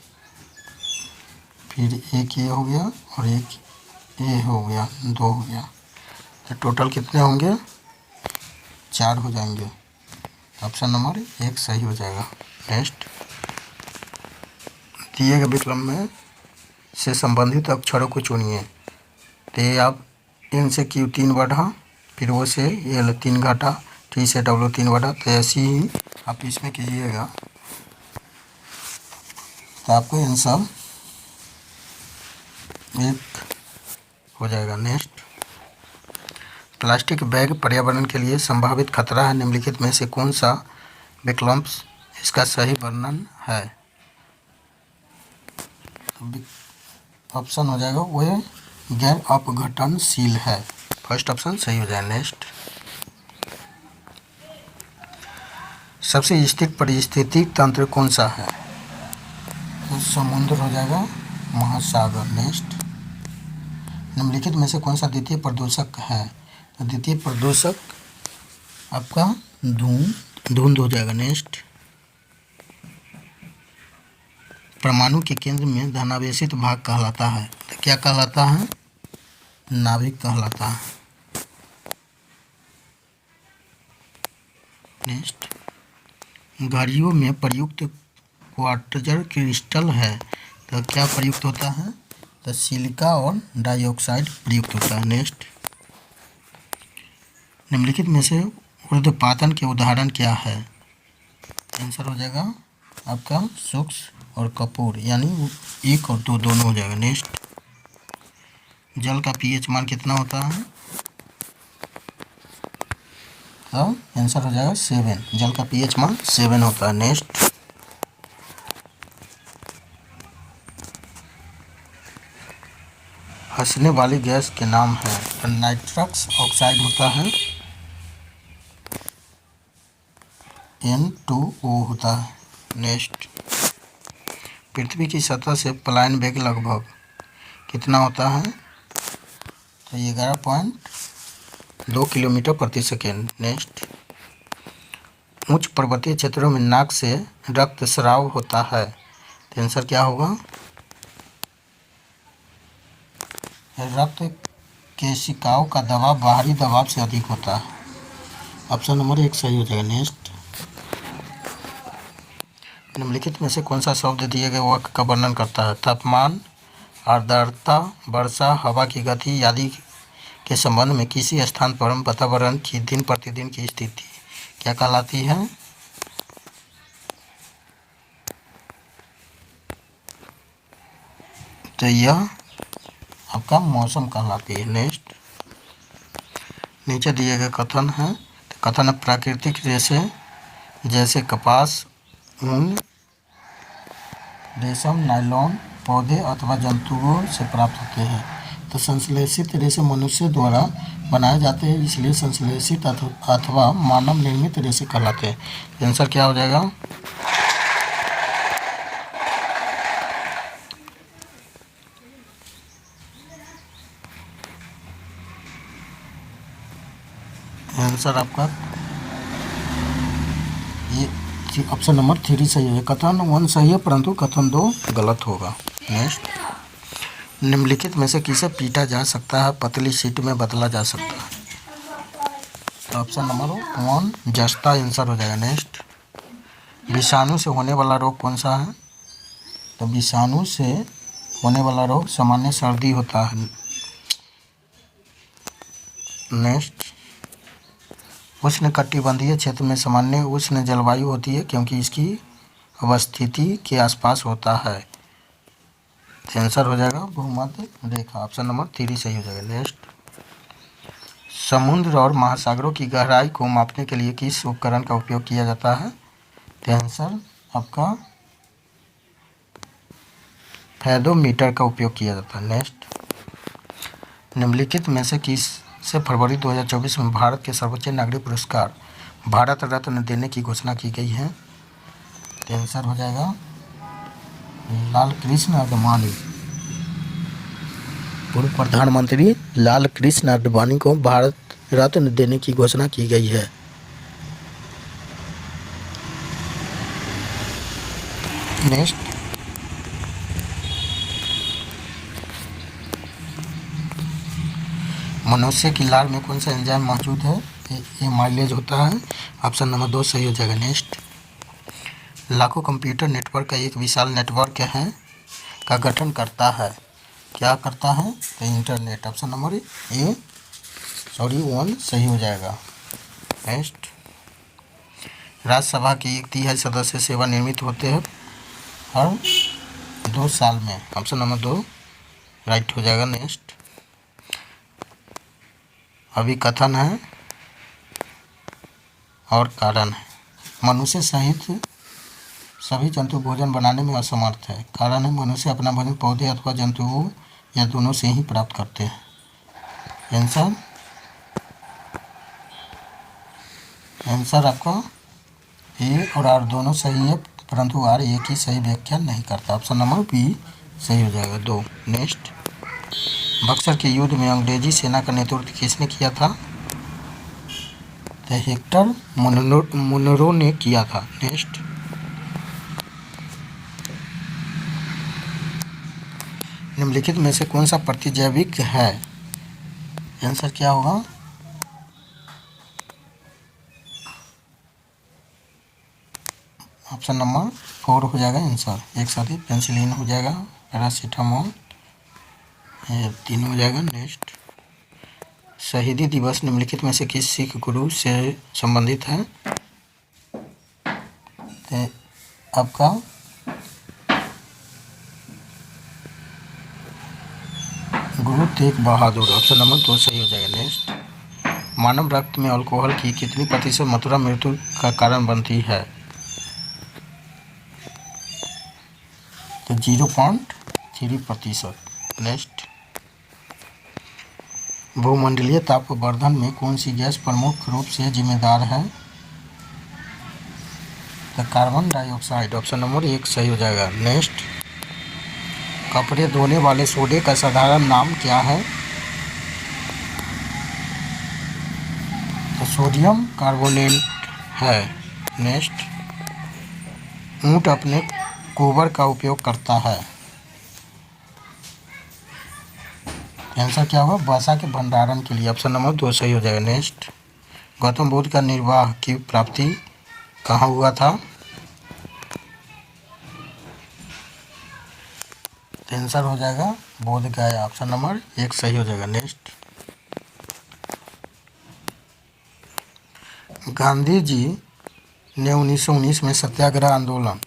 फिर एक ये हो गया और एक ये हो गया, 2 हो गया। तो टोटल कितने होंगे? 4 हो जाएंगे। ऑप्शन नंबर 1 सही हो जाएगा। नेक्स्ट, दिए गए विकल्प में से संबंधित अक्षरों को चुनिए। तो ये आप इन से Q 3 बढ़ा, फिर वो से L 3 घटा, T से W 3 बढ़ा। तो ऐसे ही आप इसमें कीजिएगा तो आपको आंसर 1 हो जाएगा। नेक्स्ट, प्लास्टिक बैग पर्यावरण के लिए संभावित खतरा है। निम्नलिखित में से कौन सा विकल्प इसका सही वर्णन है। ऑप्शन हो जाएगा वह गैर अपघटनशील है। फर्स्ट ऑप्शन सही हो जाएगा। नेक्स्ट, सबसे स्थिर पारिस्थितिक तंत्र कौन सा है? तो समुद्र हो जाएगा, महासागर। नेक्स्ट, निम्नलिखित में से कौन सा द्वितीय प्रदूषक है? तो द्वितीय प्रदूषक आपका धुंध हो जाएगा। नेक्स्ट, परमाणु के केंद्र में धनावेशित भाग कहलाता है। तो क्या कहलाता है? नाभिक कहलाता है। नेक्स्ट, गाड़ियों में प्रयुक्त क्वार्ट्ज क्रिस्टल है तो क्या प्रयुक्त होता है? तो सिलिका और डाइऑक्साइड प्रयुक्त होता है। नेक्स्ट, निम्नलिखित में से ऊर्ध्वपातन के उदाहरण क्या है? आंसर हो जाएगा आपका सूक्ष्म और कपूर, यानी 1 और 2 दोनों हो जाएगा। नेक्स्ट, जल का पीएच मान कितना होता है? तो आंसर हो जाएगा 7। जल का पीएच मान 7 होता है। नेक्स्ट, हंसने वाली गैस के नाम है? तो नाइट्रस ऑक्साइड होता है, N2O होता है। नेक्स्ट, पृथ्वी की सतह से पलायन वेग लगभग कितना होता है? तो 11.2 किलोमीटर प्रति सेकेंड। नेक्स्ट, उच्च पर्वतीय क्षेत्रों में नाक से रक्त स्राव होता है तो आंसर क्या होगा? रक्त केशिकाओं का दबाव बाहरी दबाव से अधिक होता है। ऑप्शन नंबर 1 सही हो जाएगा। नेक्स्ट, निम्नलिखित में से कौन सा शब्द दिए गए वाक्य का वर्णन करता है? तापमान, आर्द्रता, वर्षा, हवा की गति आदि के संबंध में किसी स्थान पर वातावरण की दिन प्रतिदिन की स्थिति क्या कहलाती है? तो यह आपका मौसम कहलाती है। नेक्स्ट, नीचे दिए गए कथन हैं। तो कथन है प्राकृतिक रेशे जैसे कपास, ऊन, रेशम, नायलॉन पौधे अथवा जंतुओं से प्राप्त होते हैं। तो संश्लेषित रेशे मनुष्य द्वारा बनाए जाते हैं, इसलिए संश्लेषित अथवा मानव निर्मित रेशे कहलाते हैं। आंसर क्या हो जाएगा? आंसर आपका ये ऑप्शन नंबर 3 सही है। कथन 1 सही है परंतु कथन 2 गलत होगा। नेक्स्ट, निम्नलिखित में से किसे पीटा जा सकता है, पतली सीट में बदला जा सकता है? तो ऑप्शन नंबर 1 जस्ता आंसर हो जाएगा। नेक्स्ट, विषाणु से होने वाला रोग कौन सा है? तो विषाणु से होने वाला रोग सामान्य सर्दी होता है। नेक्स्ट, उष्णकटिबंधीय क्षेत्र में सामान्य उष्ण जलवायु होती है क्योंकि इसकी अवस्थिति के आसपास होता है। तो आंसर हो जाएगा भूमध्य रेखा। ऑप्शन नंबर 3 सही हो जाएगा। नेक्स्ट, समुद्र और महासागरों की गहराई को मापने के लिए किस उपकरण का उपयोग किया जाता है? तो आंसर आपका फैथोमीटर का उपयोग किया जाता है। नेक्स्ट, निम्नलिखित में से किस से फरवरी 2024 में भारत के सर्वोच्च नागरिक पुरस्कार भारत रत्न देने की घोषणा की गई है? तो आंसर हो जाएगा लाल कृष्ण आडवाणी। पूर्व प्रधानमंत्री लाल कृष्ण आडवाणी को भारत रत्न देने की घोषणा की गई है। नेक्स्ट, मनुष्य की लार में कौन सा एंजाइम मौजूद है? ये माइलेज होता है। ऑप्शन नंबर 2 सही हो जाएगा। नेक्स्ट, लाखों कंप्यूटर नेटवर्क का एक विशाल नेटवर्क है का गठन करता है, क्या करता है? तो इंटरनेट। ऑप्शन नंबर 1 सही हो जाएगा। नेक्स्ट, राज्यसभा के 1/3 सदस्य सेवानिवृत्त होते हैं हर 2 साल में। ऑप्शन नंबर 2 राइट हो जाएगा। नेक्स्ट, अभी कथन है और कारण है। मनुष्य सहित सभी जंतु भोजन बनाने में असमर्थ है। कारण है मनुष्य अपना भोजन पौधे अथवा जंतुओं या दोनों से ही प्राप्त करते हैं। आंसर आपका ए और आर दोनों सही है, परंतु आर एक ही सही व्याख्या नहीं करता। ऑप्शन नंबर बी सही हो जाएगा 2। नेक्स्ट, बक्सर के युद्ध में अंग्रेजी सेना का नेतृत्व किसने किया था? तो हेक्टर मुनरो ने किया था। नेक्स्ट, निम्नलिखित में से कौन सा प्रतिजैविक है? आंसर क्या होगा? ऑप्शन नंबर 4 हो जाएगा आंसर। एक साथ ही पेंसिलिन हो जाएगा, पैरासीटामोल, ये 3 हो जाएगा। नेक्स्ट, शहीदी दिवस निम्नलिखित में से किस सिख गुरु से संबंधित है? तो आपका गुरु तेग बहादुर, ऑप्शन नंबर 2 सही हो जाएगा। नेक्स्ट, मानव रक्त में अल्कोहल की कितनी प्रतिशत मात्रा मृत्यु का कारण बनती है? तो 0.3%। नेक्स्ट, भूमंडलीय तापवर्धन में कौन सी गैस प्रमुख रूप से जिम्मेदार है? तो कार्बन डाइऑक्साइड, ऑप्शन नंबर 1 सही हो जाएगा। नेक्स्ट, कपड़े धोने वाले सोडे का साधारण नाम क्या है? तो सोडियम कार्बोनेट है। नेक्स्ट, ऊंट अपने गोबर का उपयोग करता है। आंसर क्या होगा? वसा के भंडारण के लिए, ऑप्शन नंबर 2 सही हो जाएगा। नेक्स्ट, गौतम बुद्ध का निर्वाह की प्राप्ति कहाँ हुआ था? आंसर हो जाएगा बोध गया, ऑप्शन नंबर 1 सही हो जाएगा। नेक्स्ट, गांधी जी ने 1919 में सत्याग्रह आंदोलन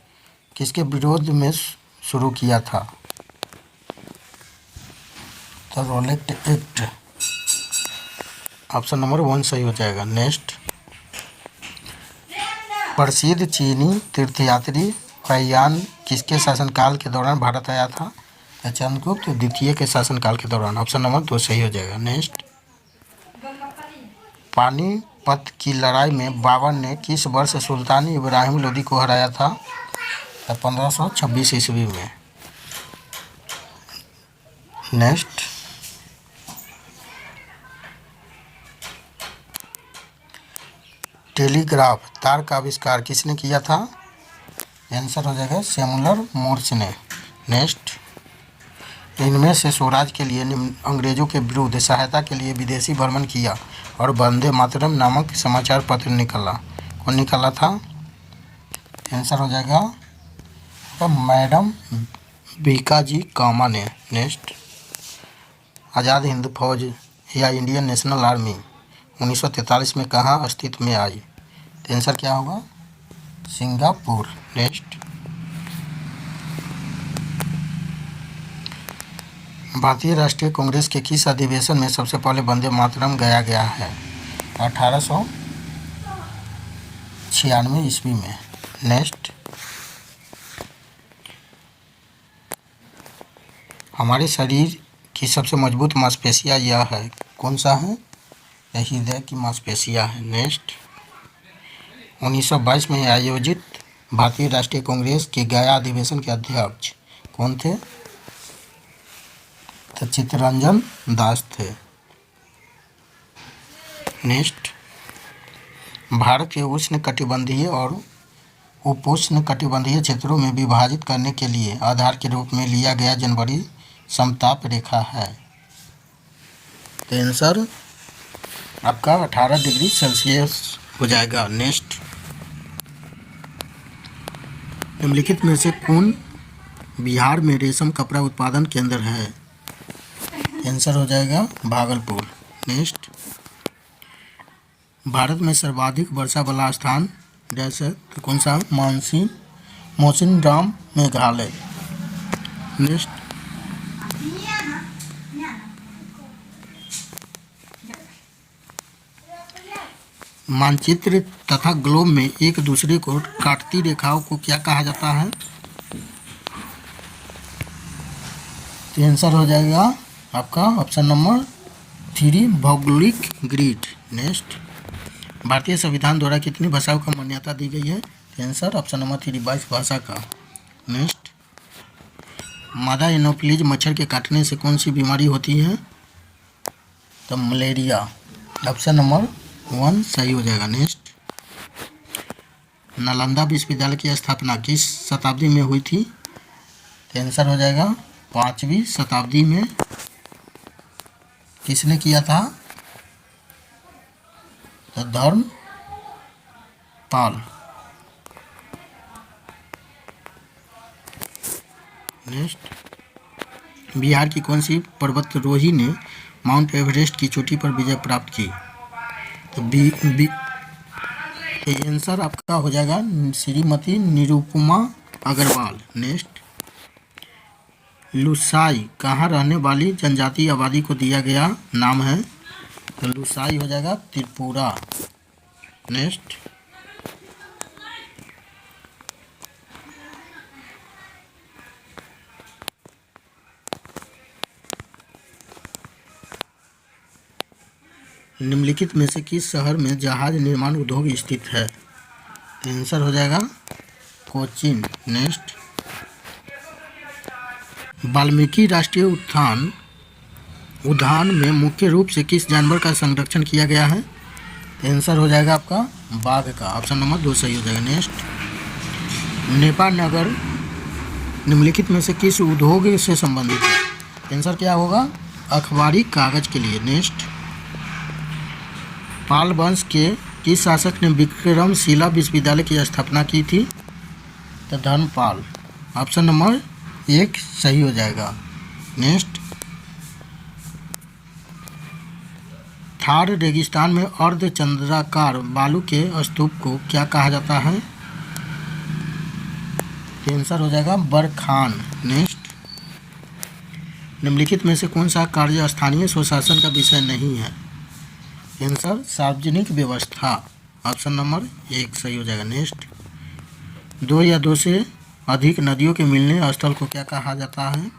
किसके विरोध में शुरू किया था? तो रोलेट एक्ट, ऑप्शन नंबर 1 सही हो जाएगा। नेक्स्ट, प्रसिद्ध चीनी तीर्थयात्री हुआयान किसके शासनकाल के दौरान भारत आया था? तो चंद्रगुप्त द्वितीय के शासनकाल के दौरान, ऑप्शन नंबर 2 सही हो जाएगा। नेक्स्ट, पानीपत की लड़ाई में बाबर ने किस वर्ष सुल्तान इब्राहिम लोदी को हराया था? तो 1526 ईस्वी में। नेक्स्ट, टेलीग्राफ तार का आविष्कार किसने किया था? आंसर हो जाएगा सैमुअल मोर्स ने। नेक्स्ट, इनमें से स्वराज के लिए अंग्रेजों के विरुद्ध सहायता के लिए विदेशी भ्रमण किया और वंदे मातरम नामक समाचार पत्र निकाला। कौन निकाला था? आंसर हो जाएगा तो मैडम भीकाजी कामा ने। नेक्स्ट, आज़ाद हिंद फौज या इंडियन नेशनल आर्मी 1943 में कहाँ अस्तित्व में आई? तो आंसर क्या होगा? सिंगापुर। नेक्स्ट, भारतीय राष्ट्रीय कांग्रेस के किस अधिवेशन में सबसे पहले वंदे मातरम गाया गया है? 1896 ईस्वी में। नेक्स्ट, हमारे शरीर की सबसे मजबूत मांसपेशियाँ यह है, कौन सा है? हृदय की मांसपेशियाँ है। नेक्स्ट, 1922 में आयोजित भारतीय राष्ट्रीय कांग्रेस के गया अधिवेशन के अध्यक्ष कौन थे? तो चित्तरंजन दास थे। नेक्स्ट, भारत के उष्ण कटिबंधीय और उपोष्ण कटिबंधीय क्षेत्रों में विभाजित करने के लिए आधार के रूप में लिया गया जनवरी समताप रेखा है। तो आंसर आपका 18 डिग्री सेल्सियस हो जाएगा। नेक्स्ट, निम्नलिखित में से कौन बिहार में रेशम कपड़ा उत्पादन केंद्र है? आंसर हो जाएगा भागलपुर। नेक्स्ट, भारत में सर्वाधिक वर्षा वाला स्थान जैसे तो कौन सा? मौसिनराम मेघालय। नेक्स्ट, मानचित्र तथा ग्लोब में एक दूसरे को काटती रेखाओं को क्या कहा जाता है? तो आंसर हो जाएगा आपका ऑप्शन नंबर 3 भौगोलिक ग्रिड। नेक्स्ट, भारतीय संविधान द्वारा कितनी भाषाओं को मान्यता दी गई है? तो आंसर ऑप्शन नंबर 3 22 भाषा का। नेक्स्ट, मादा एनोफिलीज मच्छर के काटने से कौन सी बीमारी होती है? तो मलेरिया। ऑप्शन नंबर 1 सही हो जाएगा। नेक्स्ट, नालंदा विश्वविद्यालय की स्थापना किस शताब्दी में हुई थी? तो आंसर हो जाएगा 5वीं शताब्दी में। किसने किया था? तो धर्मपाल। नेक्स्ट, बिहार की कौन सी पर्वतारोही ने माउंट एवरेस्ट की चोटी पर विजय प्राप्त की? तो आंसर आपका हो जाएगा श्रीमती निरुपमा अग्रवाल। नेक्स्ट, लुसाई कहाँ रहने वाली जनजातीय आबादी को दिया गया नाम है? तो लुसाई हो जाएगा त्रिपुरा। नेक्स्ट, निम्नलिखित में से किस शहर में जहाज निर्माण उद्योग स्थित है? आंसर हो जाएगा कोचीन। नेक्स्ट, वाल्मीकि राष्ट्रीय उद्यान में मुख्य रूप से किस जानवर का संरक्षण किया गया है? आंसर हो जाएगा आपका बाघ का। ऑप्शन नंबर 2 सही हो जाएगा। नेक्स्ट, नेपाल नगर निम्नलिखित में से किस उद्योग से संबंधित है? आंसर क्या होगा? अखबारी कागज के लिए। नेक्स्ट, पाल वंश के किस शासक ने विक्रमशिला विश्वविद्यालय की स्थापना की थी? तो धर्मपाल। ऑप्शन नंबर 1 सही हो जाएगा। नेक्स्ट, थार रेगिस्तान में अर्धचंद्राकार बालू के स्तूप को क्या कहा जाता है? आंसर हो जाएगा बरखान। नेक्स्ट, निम्नलिखित में से कौन सा कार्य स्थानीय स्वशासन का विषय नहीं है? आंसर सार्वजनिक व्यवस्था। ऑप्शन नंबर 1 सही हो जाएगा। नेक्स्ट, 2 या 2 से अधिक नदियों के मिलने स्थल को क्या कहा जाता है?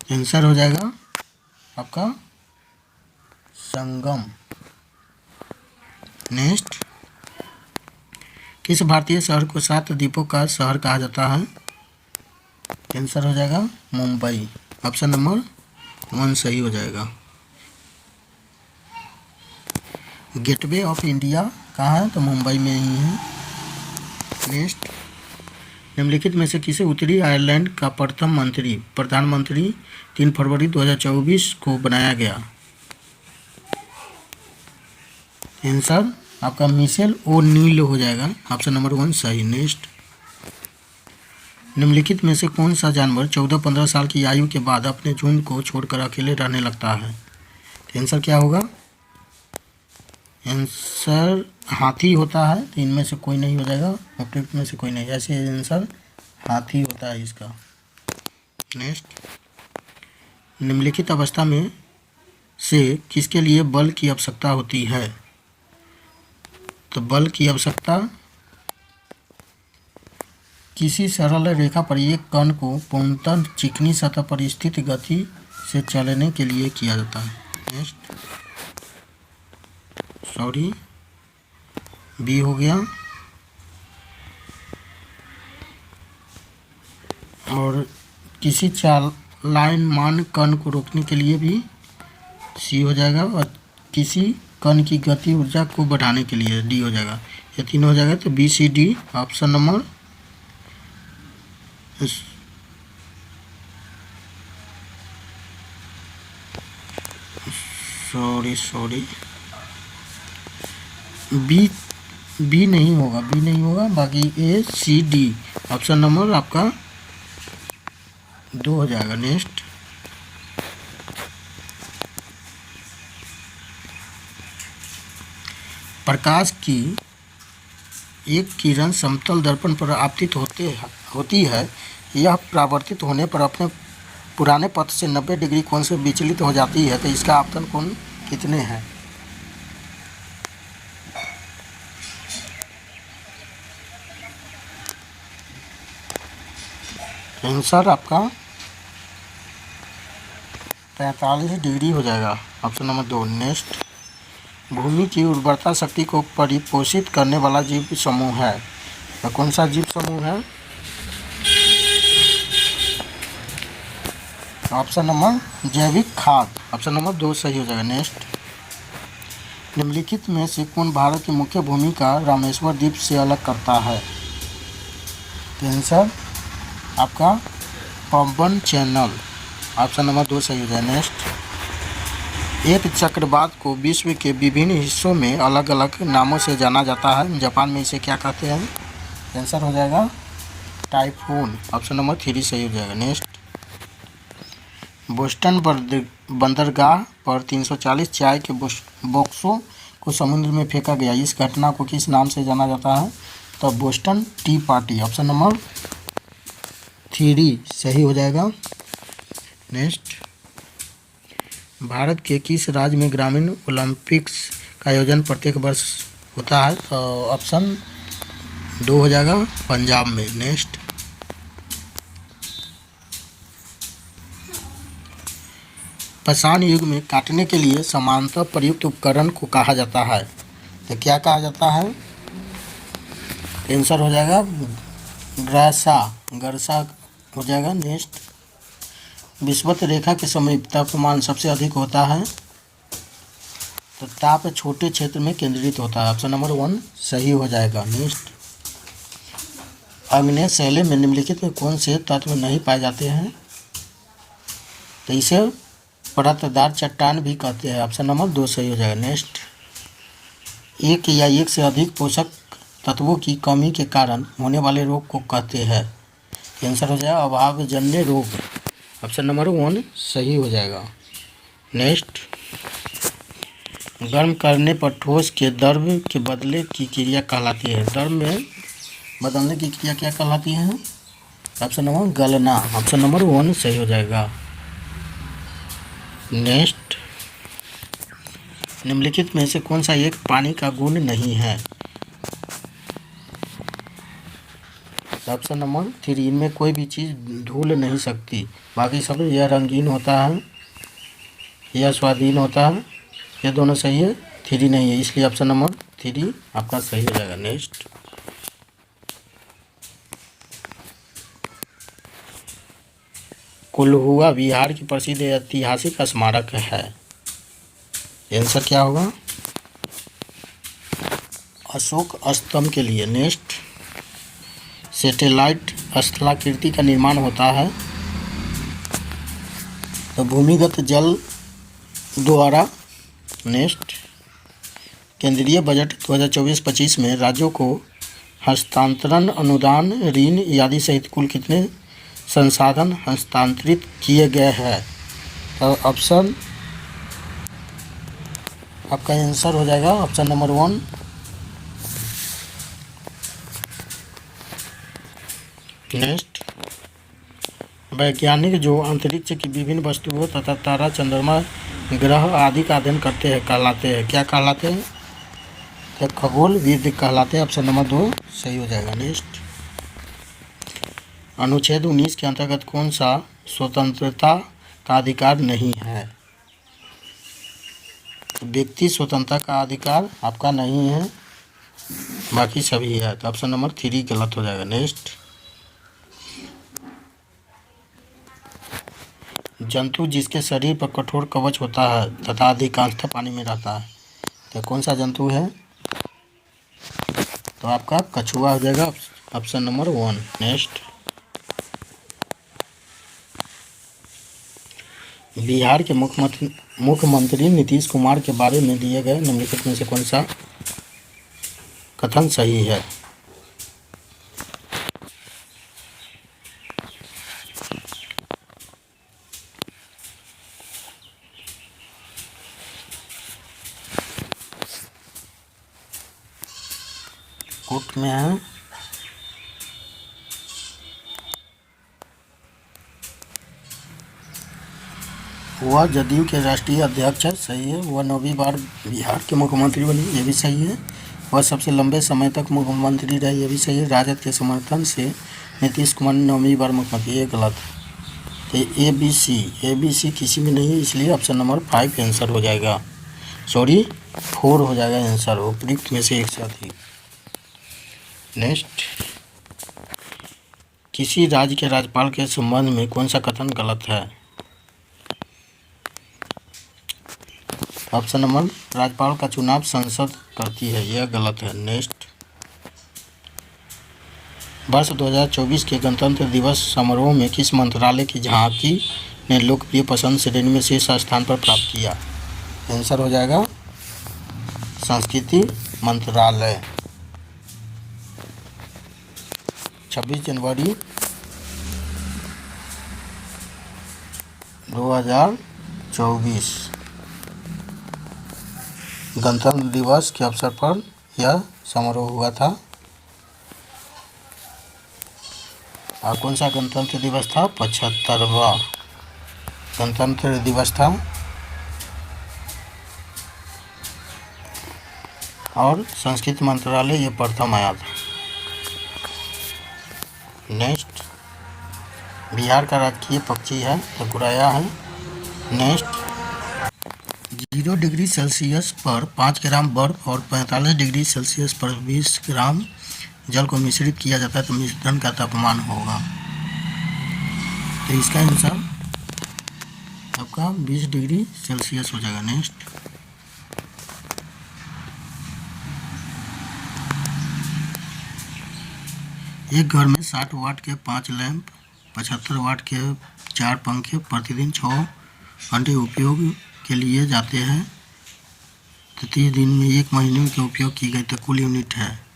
आंसर हो जाएगा आपका संगम। नेक्स्ट, किस भारतीय शहर को 7 द्वीपों का शहर कहा जाता है? आंसर हो जाएगा मुंबई। ऑप्शन नंबर 1 सही हो जाएगा। गेटवे ऑफ इंडिया कहाँ है? तो मुंबई में ही है। नेक्स्ट, निम्नलिखित में से किसे उत्तरी आयरलैंड का प्रथम प्रधानमंत्री 3 फरवरी 2024 को बनाया गया? आंसर आपका मिशेल ओ'नील हो जाएगा। ऑप्शन नंबर 1 सही। नेक्स्ट, निम्नलिखित में से कौन सा जानवर 14-15 साल की आयु के बाद अपने झुंड को छोड़कर अकेले रहने लगता है? आंसर क्या होगा? आंसर हाथी होता है। तो इनमें से कोई नहीं हो जाएगा, उपयुक्त में से कोई नहीं। ऐसे आंसर हाथी होता है इसका। नेक्स्ट, निम्नलिखित अवस्था में से किसके लिए बल की आवश्यकता होती है? तो बल की आवश्यकता किसी सरल रेखा पर एक कण को पूर्णतः चिकनी सतह पर स्थित गति से चलने के लिए किया जाता है। नेक्स्ट, बी हो गया। और किसी चालायमान कण को रोकने के लिए भी सी हो जाएगा। और किसी कण की गति ऊर्जा को बढ़ाने के लिए डी हो जाएगा। ये तीनों हो जाएगा। तो B C D option number sorry B नहीं होगा। बाकी A C D option number आपका 2 हो जाएगा। नेक्स्ट, प्रकाश की एक किरण समतल दर्पण पर आपतित होती है। यह परावर्तित होने पर अपने पुराने पथ से 90 डिग्री कोण से विचलित हो जाती है। तो इसका आपतन कोण कितने हैं? आंसर आपका 45 डिग्री हो जाएगा। Option number 2 next. भूमि की उर्वरता शक्ति को परिपोषित करने वाला जीव समूह है, तो कौन सा जीव समूह है? ऑप्शन नंबर जैविक खाद, ऑप्शन नंबर 2 सही हो जाएगा। नेक्स्ट। निम्नलिखित में से कौन भारत की मुख्य भूमि का रामेश्वर द्वीप से अलग करता है? आंसर आपका पंबन चैनल, ऑप्शन नंबर 2 सही हो जाएगा। नेक्स्ट। एक चक्रवात को विश्व के विभिन्न हिस्सों में अलग अलग नामों से जाना जाता है, जापान में इसे क्या कहते हैं? आंसर हो जाएगा टाइफून, ऑप्शन नंबर 3 सही हो जाएगा। नेक्स्ट। बोस्टन बंदरगाह पर 340 चाय के बॉक्सों को समुद्र में फेंका गया, इस घटना को किस नाम से जाना जाता है? तो Boston T party, option number 3 सही हो जाएगा। नेक्स्ट। भारत के किस राज्य में ग्रामीण ओलंपिक्स का आयोजन प्रत्येक वर्ष होता है? तो ऑप्शन 2 हो जाएगा, पंजाब में। नेक्स्ट। पाषाण युग में काटने के लिए समानांतर प्रयुक्त उपकरण को कहा जाता है, तो क्या कहा जाता है? आंसर हो जाएगा गरसा हो जाएगा। नेक्स्ट। विषुवत रेखा के समीप तापमान सबसे अधिक होता है, तो ताप छोटे क्षेत्र में केंद्रित होता है, ऑप्शन नंबर 1 सही हो जाएगा। नेक्स्ट। आग्नेय शैले में निम्नलिखित में कौन से तत्व नहीं पाए जाते हैं? तो इसे परतदार चट्टान भी कहते हैं, ऑप्शन नंबर 2 सही हो जाएगा। नेक्स्ट। एक या एक से अधिक पोषक तत्वों की कमी के कारण होने वाले रोग को कहते हैं? आंसर हो जाएगा अभावजन्य रोग, ऑप्शन नंबर 1 सही हो जाएगा। नेक्स्ट। गर्म करने पर ठोस के द्रव के बदले की क्रिया कहलाती है, द्रव में बदलने की क्रिया क्या कहलाती है? ऑप्शन नंबर गलना, ऑप्शन नंबर 1 सही हो जाएगा। नेक्स्ट। निम्नलिखित में से कौन सा एक पानी का गुण नहीं है? ऑप्शन नंबर 3 इनमें कोई भी चीज़ धुल नहीं सकती, बाकी सब यह रंगीन होता है, यह स्वादीन होता है, ये दोनों सही है, 3 नहीं है, इसलिए ऑप्शन नंबर 3 आपका सही हो जाएगा। नेक्स्ट। कोल्हुआ बिहार की प्रसिद्ध ऐतिहासिक स्मारक है, आंसर क्या होगा? अशोक स्तंभ के लिए। नेक्स्ट। सैटेलाइट स्थलाकृति का निर्माण होता है, तो भूमिगत जल द्वारा। नेक्स्ट। केंद्रीय बजट 2024-25 में राज्यों को हस्तांतरण, अनुदान, ऋण आदि सहित कुल कितने संसाधन हस्तांतरित किए गए हैं? तो ऑप्शन आपका आंसर हो जाएगा ऑप्शन नंबर 1 नेक्स्ट। वैज्ञानिक जो अंतरिक्ष की विभिन्न वस्तुओं तथा तारा, चंद्रमा, ग्रह आदि का अध्ययन करते हैं कहलाते हैं, क्या कहलाते हैं? तो खगोलविद कहलाते हैं, ऑप्शन नंबर 2 सही हो जाएगा। नेक्स्ट। अनुच्छेद 19 के अंतर्गत कौन सा स्वतंत्रता का अधिकार नहीं है? व्यक्ति स्वतंत्रता का अधिकार आपका नहीं है, बाकी सभी है, तो ऑप्शन नंबर 3 गलत हो जाएगा। नेक्स्ट। जंतु जिसके शरीर पर कठोर कवच होता है तथा अधिकांशतः पानी में रहता है, तो कौन सा जंतु है? तो आपका कछुआ हो जाएगा, ऑप्शन नंबर 1। नेक्स्ट। बिहार के मुख्यमंत्री नीतीश कुमार के बारे में दिए गए निम्नलिखित में से कौन सा कथन सही है? कोर्ट में है, वह जदयू के राष्ट्रीय अध्यक्ष है, सही है। वह 9वीं बार बिहार के मुख्यमंत्री बनी, ये भी सही है। वह सबसे लंबे समय तक मुख्यमंत्री रहे, ये भी सही है। राजद के समर्थन से नीतीश कुमार ने 9वीं बार मुख्यमंत्री, ये गलत है। तो ए बी सी किसी में नहीं है, इसलिए ऑप्शन नंबर 5 आंसर हो जाएगा, सॉरी 4 हो जाएगा आंसर, उपयुक्त में से एक से अधिक। नेक्स्ट, किसी राज्य के राज्यपाल के संबंध में कौन सा कथन गलत है? ऑप्शन नंबर, राज्यपाल का चुनाव संसद करती है, यह गलत है। नेक्स्ट, वर्ष 2024 के गणतंत्र दिवस समारोह में किस मंत्रालय की झांकी ने लोकप्रिय पसंद श्रेणी में शीर्ष स्थान पर प्राप्त किया? आंसर हो जाएगा संस्कृति मंत्रालय। 26 जनवरी 2024 गणतंत्र दिवस के अवसर पर यह समारोह हुआ था। और कौन सा गणतंत्र दिवस था? 75वां गणतंत्र दिवस था। और संस्कृति मंत्रालय ये प्रथम आया था। नेक्स्ट, बिहार का राजकीय पक्षी है तो गुरैया है। नेक्स्ट, 0 डिग्री सेल्सियस पर 5 ग्राम बर्फ और 45 डिग्री सेल्सियस पर 20 ग्राम जल को मिश्रित किया जाता है तो मिश्रण का तापमान होगा। तो इसका आंसर आपका 20 डिग्री सेल्सियस हो जाएगा। नेक्स्ट, एक घर में 60 वाट के 5 लैंप, 75 वाट के 4 पंखे प्रतिदिन 6 घंटे उपयोग के लिए जाते हैं तो 30 दिन में 1 महीने के उपयोग की गई तो कुल यूनिट है।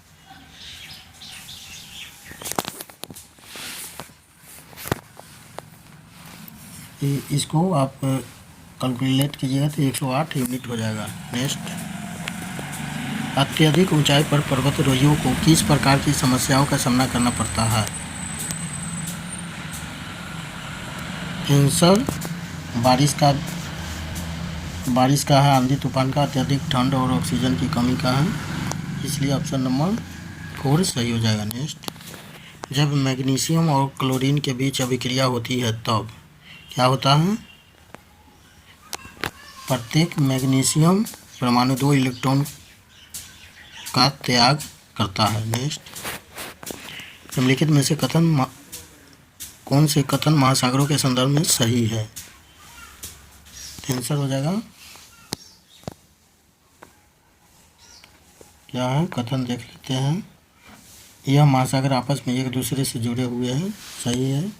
इसको आप कैलकुलेट कीजिएगा तो 108 यूनिट हो जाएगा। नेक्स्ट, अत्यधिक ऊंचाई पर पर्वतारोहियों को किस प्रकार की समस्याओं का सामना करना पड़ता है? आंसर बारिश का है, आंधी तूफान का, अत्यधिक ठंड और ऑक्सीजन की कमी का है, इसलिए ऑप्शन नंबर 4 सही हो जाएगा। नेक्स्ट, जब मैग्नीशियम और क्लोरीन के बीच अभिक्रिया होती है तब क्या होता है? प्रत्येक मैग्नीशियम परमाणु 2 इलेक्ट्रॉन का त्याग करता है। नेक्स्ट, निम्नलिखित में से कौन से कथन महासागरों के संदर्भ में सही है? आंसर हो जाएगा, क्या है कथन देख लेते हैं। यह महासागर आपस में एक दूसरे से जुड़े हुए हैं, सही है।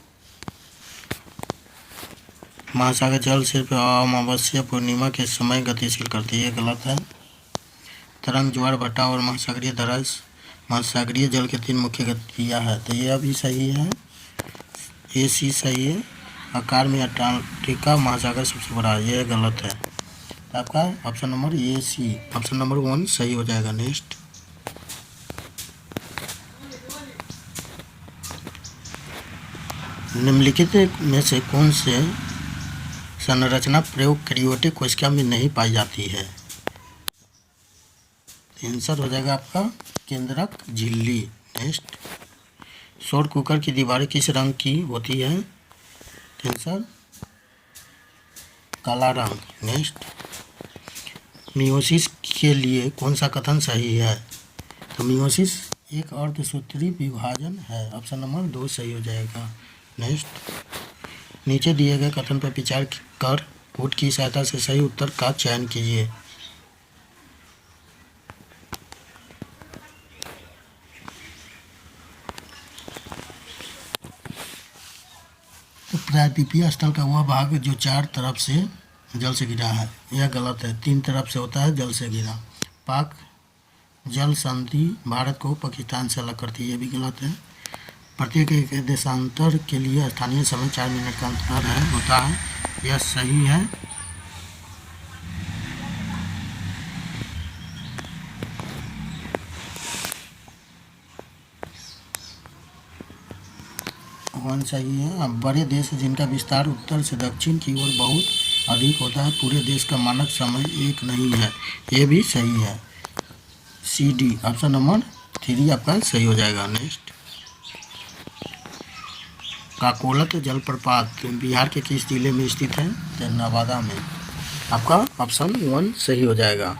महासागर जल सिर्फ अमावस्या पूर्णिमा के समय गतिशील करती है, गलत है। तरंग, ज्वार भाटा और महासागरीय धारा महासागरीय जल के 3 मुख्य गतियाँ हैं, तो यह भी सही है, ये सी सही है। आकार में अंटार्कटिका महासागर सबसे बड़ा है, यह गलत है। तो आपका ऑप्शन नंबर ये सी, ऑप्शन नंबर 1 सही हो जाएगा। नेक्स्ट, निम्नलिखित में से कौन से संरचना प्रोकैरियोटिक कोशिका में नहीं पाई जाती है? आंसर हो जाएगा आपका केंद्रक झिल्ली। नेक्स्ट, सौर कुकर की दीवारें किस रंग की होती है? आंसर काला रंग। नेक्स्ट, मियोसिस के लिए कौन सा कथन सही है? तो मियोसिस एक अर्धसूत्री विभाजन है, ऑप्शन नंबर 2 सही हो जाएगा। नेक्स्ट, नीचे दिए गए कथन पर विचार कर कोड की सहायता से सही उत्तर का चयन कीजिए। तो प्रायद्वीपीय स्थल का वह भाग जो 4 तरफ से जल से घिरा है, यह गलत है। 3 तरफ से होता है जल से घिरा। पाक जल संधि भारत को पाकिस्तान से अलग करती है, यह भी गलत है। प्रत्येक एक देशांतर के लिए स्थानीय समय 4 मिनट का अंतर होता है, यह सही है। वन सही है। अब बड़े देश जिनका विस्तार उत्तर से दक्षिण की ओर बहुत अधिक होता है। पूरे देश का मानक समय एक नहीं है, ये भी सही है। सी डी ऑप्शन नंबर 3 आपका सही हो जाएगा। नेक्स्ट, काकोलत जलप्रपात बिहार के किस जिले में स्थित है? तो नवादा में। आपका ऑप्शन 1 सही हो जाएगा।